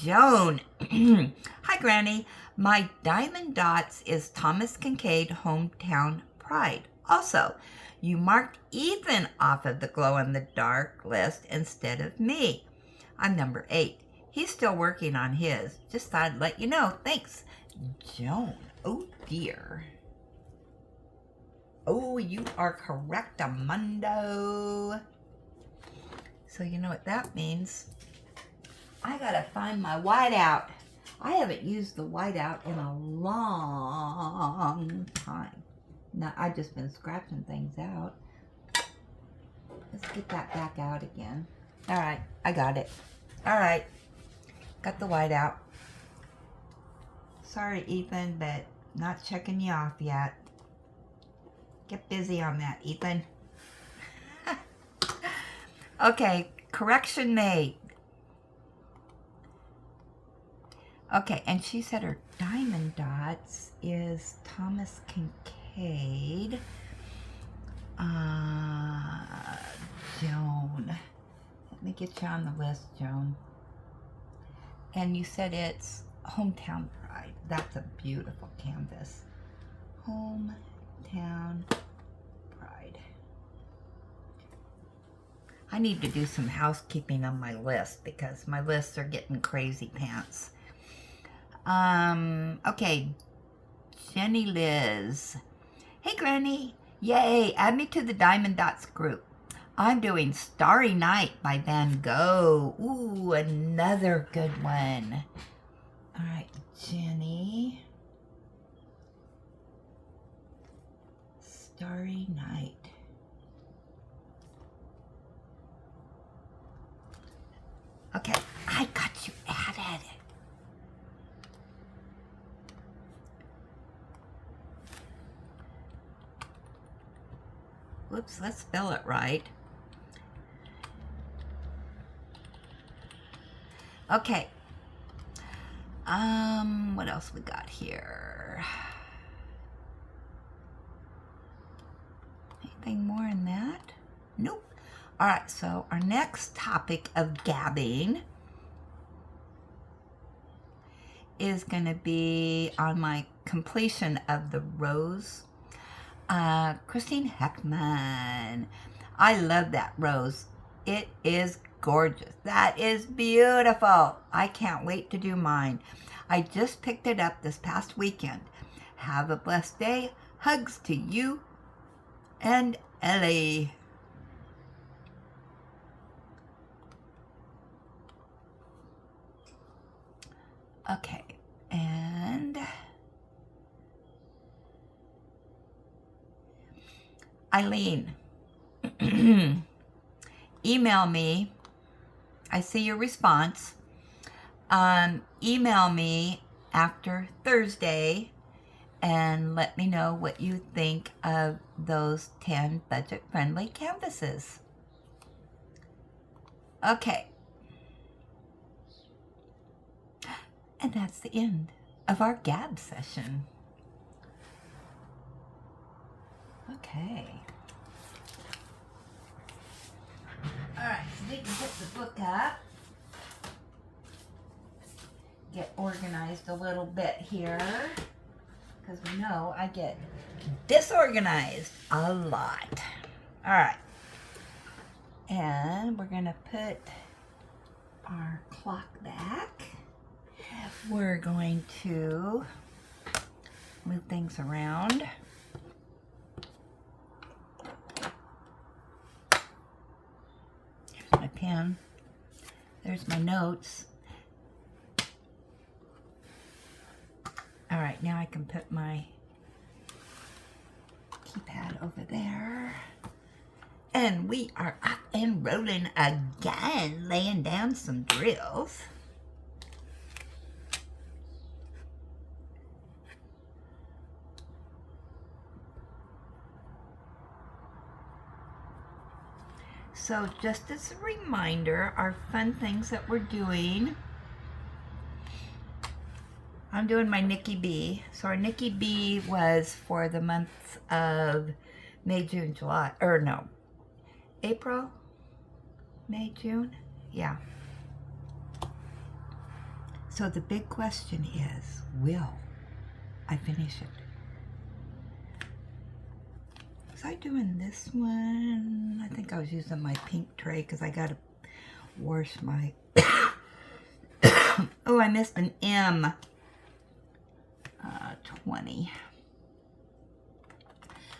Joan. Hi, Granny. My diamond dots is Thomas Kincaid Hometown Pride. Also, you marked Ethan off of the glow-in-the-dark list instead of me. I'm number 8. He's still working on his. Just thought I'd let you know. Thanks, Joan. Oh, dear. Oh, you are correct, Amundo. So you know what that means. I gotta find my whiteout. I haven't used the whiteout in a long time. Now, I've just been scratching things out. Let's get that back out again. All right, I got it. All right, got the whiteout. Sorry, Ethan, but not checking you off yet. Get busy on that, Ethan. Okay, correction made. Okay, and she said her diamond dots is Thomas Kincaid. Joan. Let me get you on the list, Joan. And you said it's Hometown Pride. That's a beautiful canvas. Hometown Pride. I need to do some housekeeping on my list because my lists are getting crazy pants. Okay, Jenny Liz. Hey, Granny. Yay, add me to the Diamond Dots group. I'm doing Starry Night by Van Gogh. Ooh, another good one. All right, Jenny. Starry Night. Okay, I got you added. Whoops, let's spell it right. Okay. What else we got here? Anything more in that? Nope. All right, so our next topic of gabbing is going to be on my completion of the rose. Christine Heckman. I love that rose. It is gorgeous. That is beautiful. I can't wait to do mine. I just picked it up this past weekend. Have a blessed day. Hugs to you and Ellie. Okay, and Eileen, email me. I see your response. Email me after Thursday and let me know what you think of those 10 budget-friendly canvases. Okay. And that's the end of our gab session. Okay. All right, so we can put the book up. Get organized a little bit here. Because we know I get disorganized a lot. All right. And we're going to put our clock back. We're going to move things around. Here's my pen. There's my notes. All right, now I can put my keypad over there. And we are up and rolling again, laying down some drills. So just as a reminder, our fun things that we're doing. I'm doing my Nicky B. So our Nicky B was for the months of May, June, July, or no, April, May, June, yeah. So the big question is, will I finish it? Was I doing this one? I think I was using my pink tray because I got to wash my... Oh, I missed an M. 20.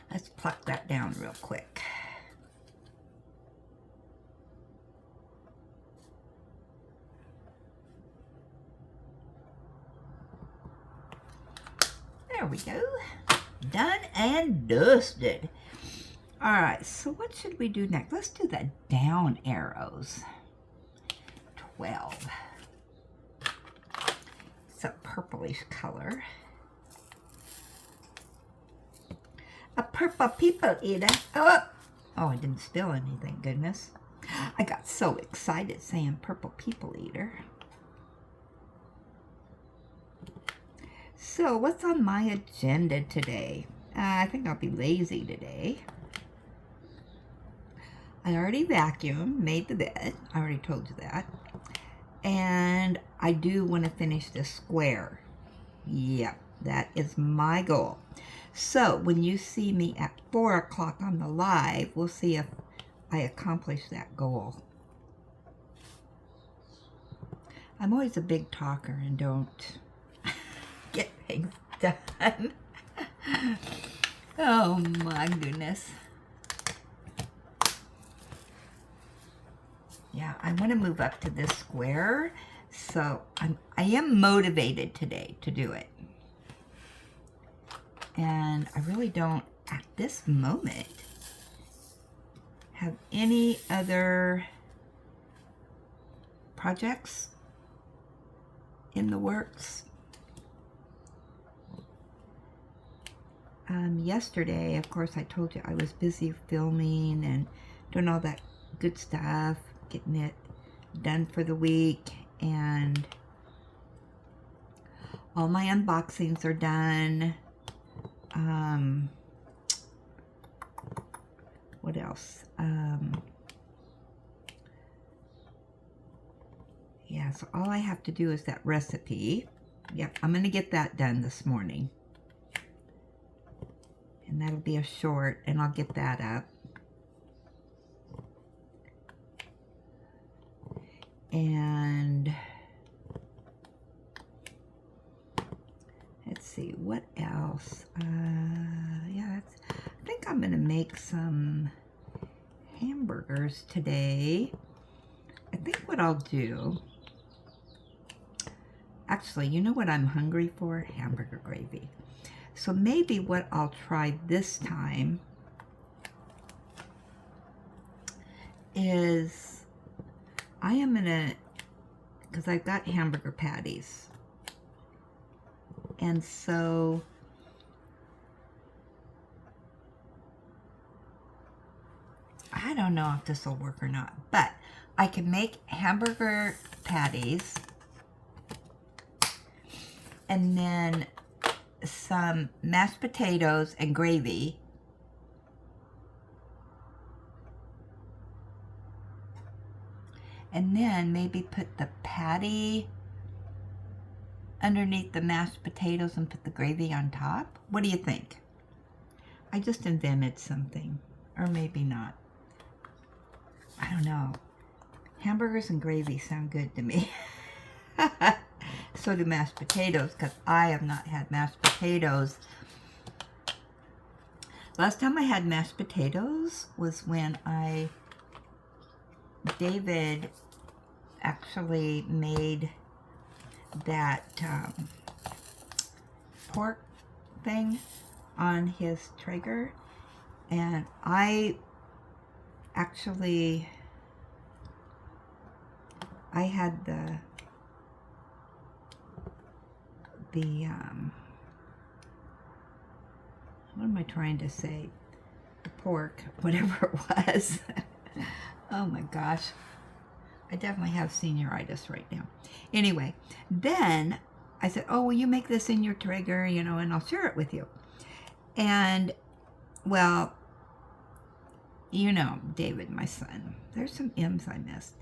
Let's pluck that down real quick. There we go. Done and dusted. All right, so what should we do next? Let's do the down arrows. 12. It's a purplish color. A purple people eater. Oh, I didn't spill anything, goodness. I got so excited saying purple people eater. So what's on my agenda today? I think I'll be lazy today. I already vacuumed, made the bed. I already told you that. And I do want to finish this square. Yep, that is my goal. So when you see me at 4 o'clock on the live, we'll see if I accomplish that goal. I'm always a big talker and don't get things done. Oh my goodness. Yeah, I want to move up to this square, so I am motivated today to do it. And I really don't, at this moment, have any other projects in the works. Yesterday, of course, I told you I was busy filming and doing all that good stuff, getting it done for the week, and all my unboxings are done. What else? Yeah, so all I have to do is that recipe. Yep, I'm going to get that done this morning. And that'll be a short, and I'll get that up. And let's see, what else? Yeah, I think I'm gonna make some hamburgers today. I think what I'll do, actually, you know what I'm hungry for? Hamburger gravy. So maybe what I'll try this time is I am gonna, because I've got hamburger patties, and so I don't know if this will work or not, but I can make hamburger patties and then some mashed potatoes and gravy, and then maybe put the patty underneath the mashed potatoes and put the gravy on top. What do you think? I just invented something, or maybe not. I don't know. Hamburgers and gravy sound good to me. So do mashed potatoes, because I have not had mashed potatoes. Last time I had mashed potatoes was when David actually made that pork thing on his Traeger, and I had the what am I trying to say? The pork, whatever it was. Oh my gosh. I definitely have senioritis right now. Anyway, then I said, oh, will you make this in your Traeger, you know, and I'll share it with you. And, well, you know, David, my son, there's some M's I missed.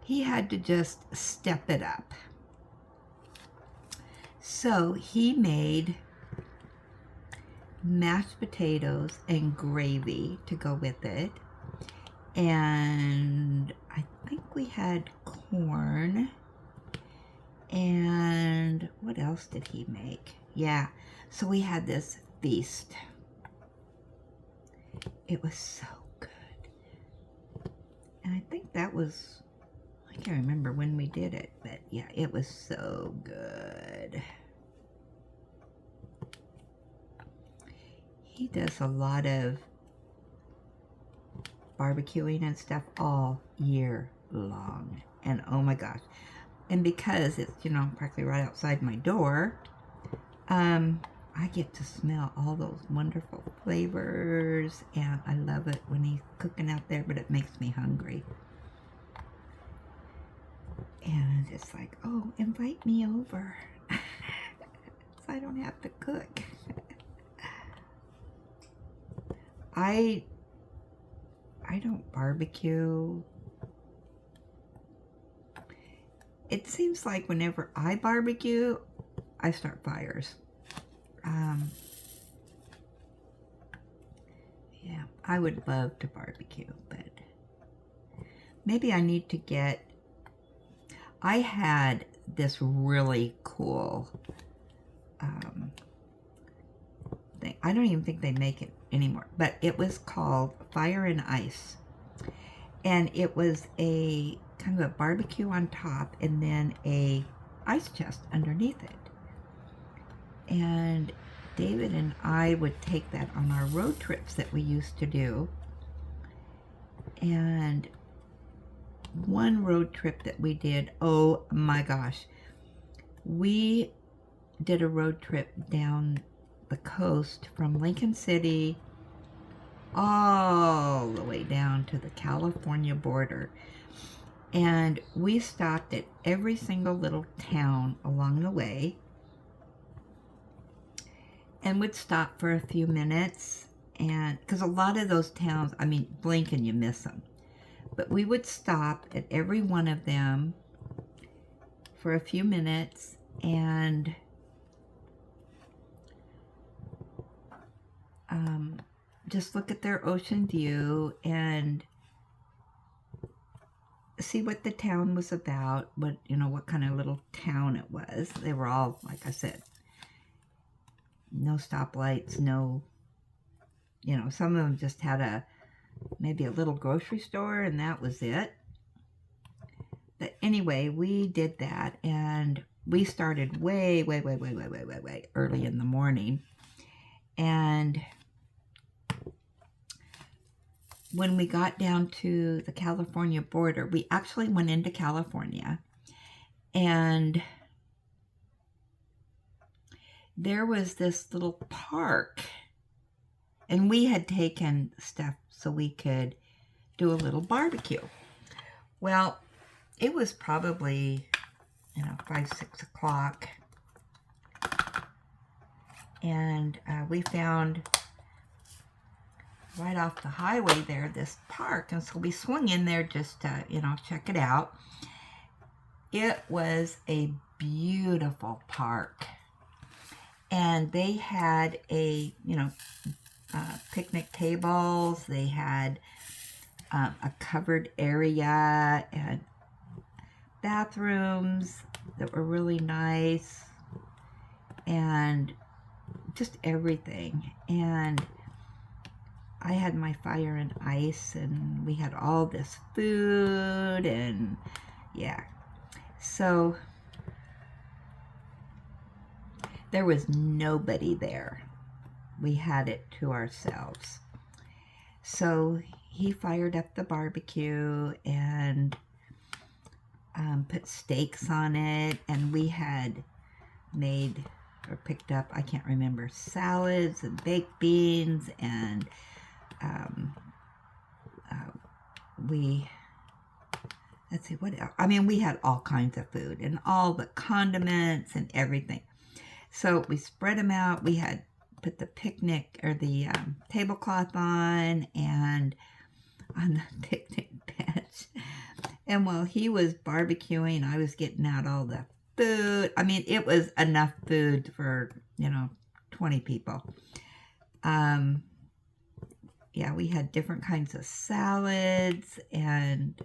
He had to just step it up. So he made mashed potatoes and gravy to go with it. And I think we had corn. And what else did he make? Yeah, so we had this feast. It was so good. And I think that was, I can't remember when we did it, but yeah, it was so good. He does a lot of barbecuing and stuff all year long. And oh my gosh. And because it's, you know, practically right outside my door, I get to smell all those wonderful flavors, and I love it when he's cooking out there, but it makes me hungry. And it's like, oh, invite me over so I don't have to cook. I don't barbecue. It seems like whenever I barbecue, I start fires. Yeah, I would love to barbecue, but maybe I need to get, I had this really cool thing. I don't even think they make it anymore, but it was called Fire and Ice. And it was a kind of a barbecue on top and then a ice chest underneath it. And David and I would take that on our road trips that we used to do. And one road trip that we did, oh my gosh, we did a road trip down the coast from Lincoln City all the way down to the California border. And we stopped at every single little town along the way and would stop for a few minutes. And because a lot of those towns, I mean, blink and you miss them. But we would stop at every one of them for a few minutes and just look at their ocean view and see what the town was about, what, you know, what kind of little town it was. They were all, like I said, no stoplights, no, you know, some of them just had maybe a little grocery store and that was it. But anyway, we did that and we started way early in the morning. And when we got down to the California border, we actually went into California, and there was this little park, and we had taken stuff so we could do a little barbecue. Well, it was probably, you know, 5, 6 o'clock, and we found right off the highway there this park, and so we swung in there just to, you know, check it out. It was a beautiful park, and they had a, you know, picnic tables. They had a covered area and bathrooms that were really nice, and just everything. And I had my fire and ice, and we had all this food, and yeah. So there was nobody there. We had it to ourselves. So he fired up the barbecue and put steaks on it, and we had made or picked up, I can't remember, salads and baked beans, and let's see, what else? I mean, we had all kinds of food and all the condiments and everything. So we spread them out. We had put the picnic or the tablecloth on and on the picnic bench. And while he was barbecuing, I was getting out all the food. I mean, it was enough food for, 20 people. Yeah, we had different kinds of salads. And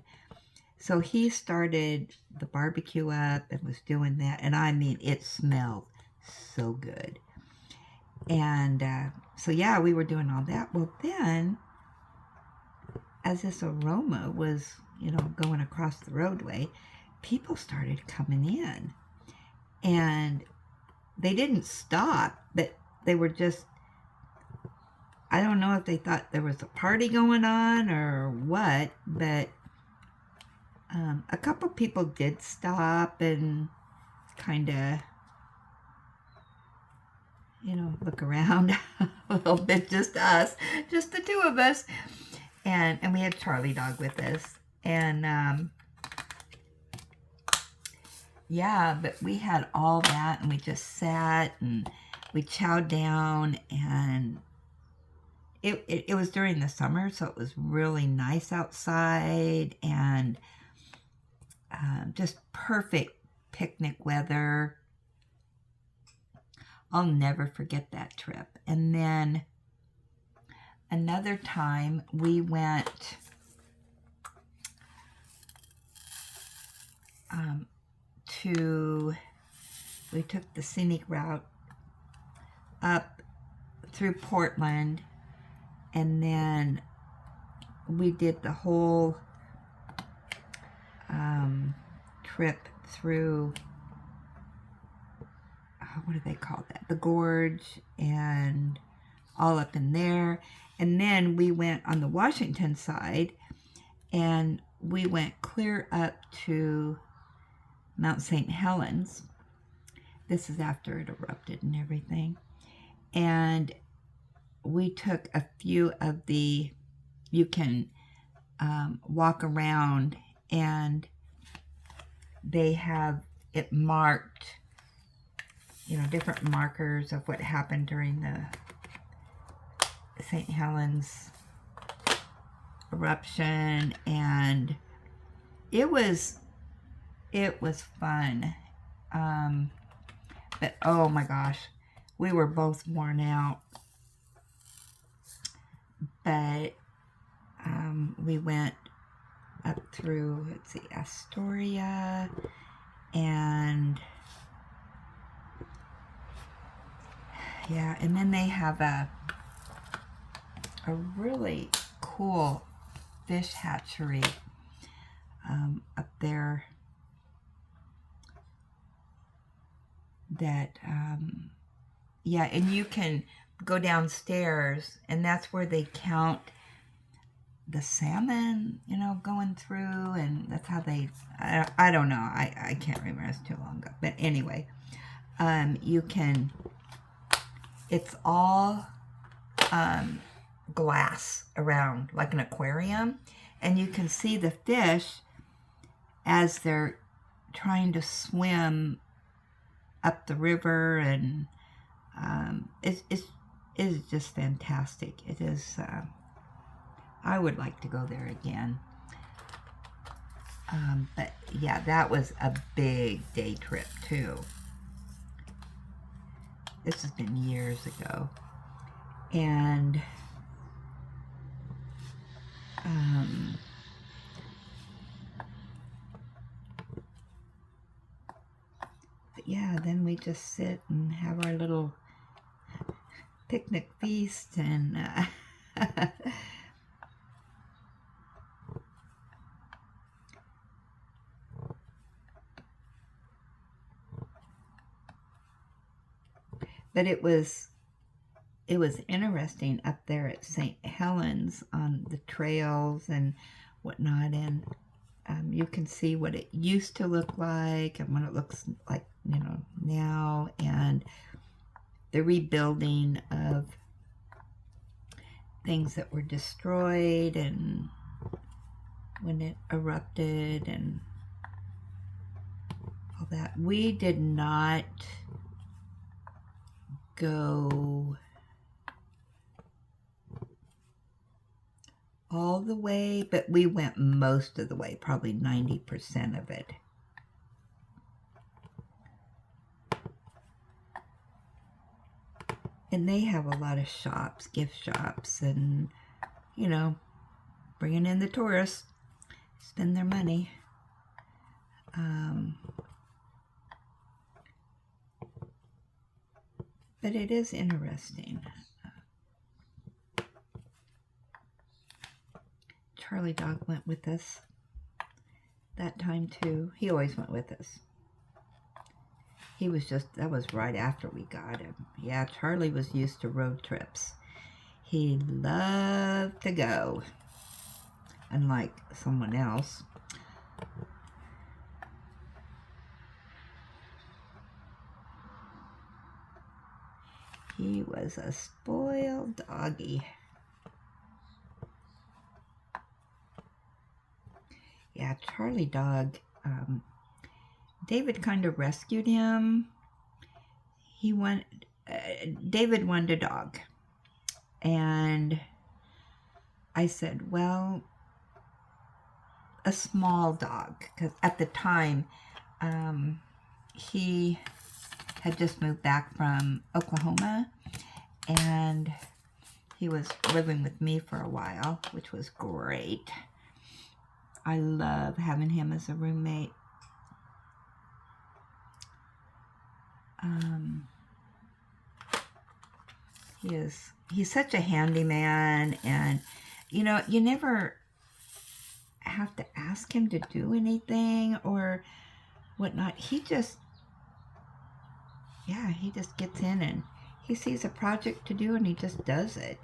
so he started the barbecue up and was doing that. And I mean, it smelled so good. And so, yeah, we were doing all that. Well, then, as this aroma was, going across the roadway, people started coming in. And they didn't stop, but they were just, I don't know if they thought there was a party going on or what, but a couple people did stop and kind of, look around a little bit, just us, just the two of us. And we had Charlie Dog with us. And, yeah, but we had all that, and we just sat, and we chowed down, and it was during the summer, so it was really nice outside, and just perfect picnic weather. I'll never forget that trip. And then another time we went we took the scenic route up through Portland, and then we did the whole trip through, what do they call that? The Gorge and all up in there. And then we went on the Washington side, and we went clear up to Mount St. Helens. This is after it erupted and everything. And we took a few of the, you can walk around, and they have it marked, different markers of what happened during the St. Helens eruption. And it was fun. But oh my gosh, we were both worn out. But we went up through, let's see, Astoria, and yeah, and then they have a really cool fish hatchery up there that, yeah, and you can go downstairs, and that's where they count the salmon, going through, and that's how they, I don't know, I can't remember, it's too long ago, but anyway, you can, it's all glass around, like an aquarium, and you can see the fish as they're trying to swim up the river, and it is just fantastic. It is, I would like to go there again. But yeah, that was a big day trip too. This has been years ago. And but yeah, then we just sit and have our little picnic feast, and but it was interesting up there at St. Helens on the trails and whatnot, and you can see what it used to look like and what it looks like, now, and the rebuilding of things that were destroyed, and when it erupted and all that. We did not go all the way, but we went most of the way, probably 90% of it. And they have a lot of shops, gift shops, and, you know, bringing in the tourists, spend their money. But it is interesting. Charlie Dog went with us that time too. He always went with us. He was that was right after we got him. Yeah, Charlie was used to road trips. He loved to go, unlike someone else. He was a spoiled doggy. Yeah, Charlie Dog, David kind of rescued him. David wanted a dog. And I said, well, a small dog. Because at the time, he had just moved back from Oklahoma. And he was living with me for a while, which was great. I love having him as a roommate. He's such a handyman, and you know, you never have to ask him to do anything or whatnot. He just gets in and he sees a project to do and he just does it.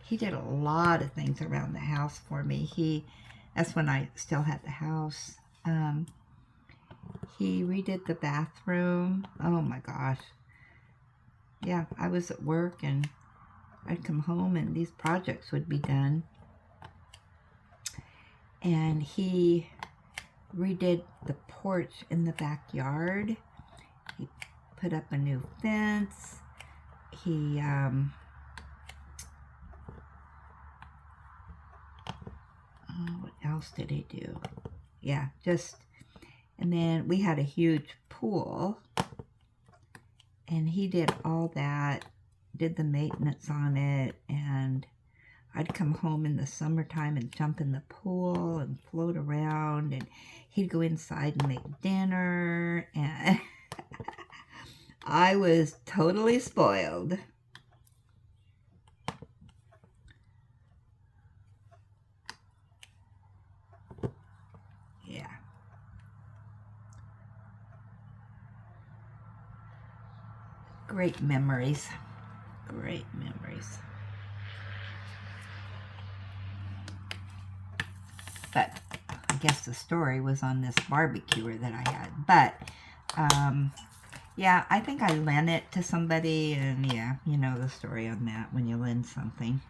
He did a lot of things around the house for me. That's when I still had the house. He redid the bathroom. Oh my gosh. Yeah, I was at work and I'd come home and these projects would be done. And he redid the porch in the backyard. He put up a new fence. He, what else did he do? Yeah, and then we had a huge pool, and he did all that, did the maintenance on it, and I'd come home in the summertime and jump in the pool and float around, and he'd go inside and make dinner, and I was totally spoiled. Yeah. Great memories. Great memories. But I guess the story was on this barbecuer that I had. But, yeah, I think I lent it to somebody, and yeah, you know the story on that when you lend something.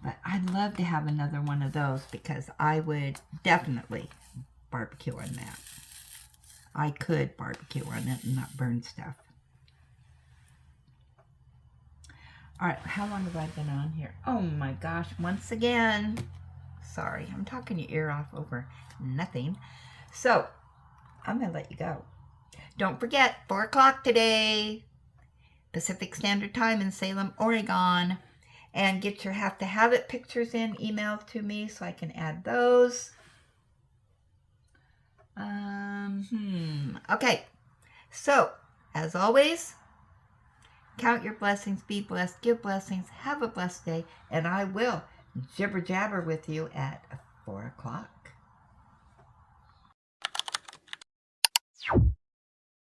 But I'd love to have another one of those because I would definitely barbecue on that. I could barbecue on it and not burn stuff. All right, how long have I been on here? Oh my gosh, once again. Sorry, I'm talking your ear off over nothing. So, I'm going to let you go. Don't forget, 4 o'clock today, Pacific Standard Time in Salem, Oregon. And get your have to have it pictures emailed to me so I can add those. Okay, so as always, count your blessings, be blessed, give blessings, have a blessed day, and I will jibber jabber with you at 4 o'clock.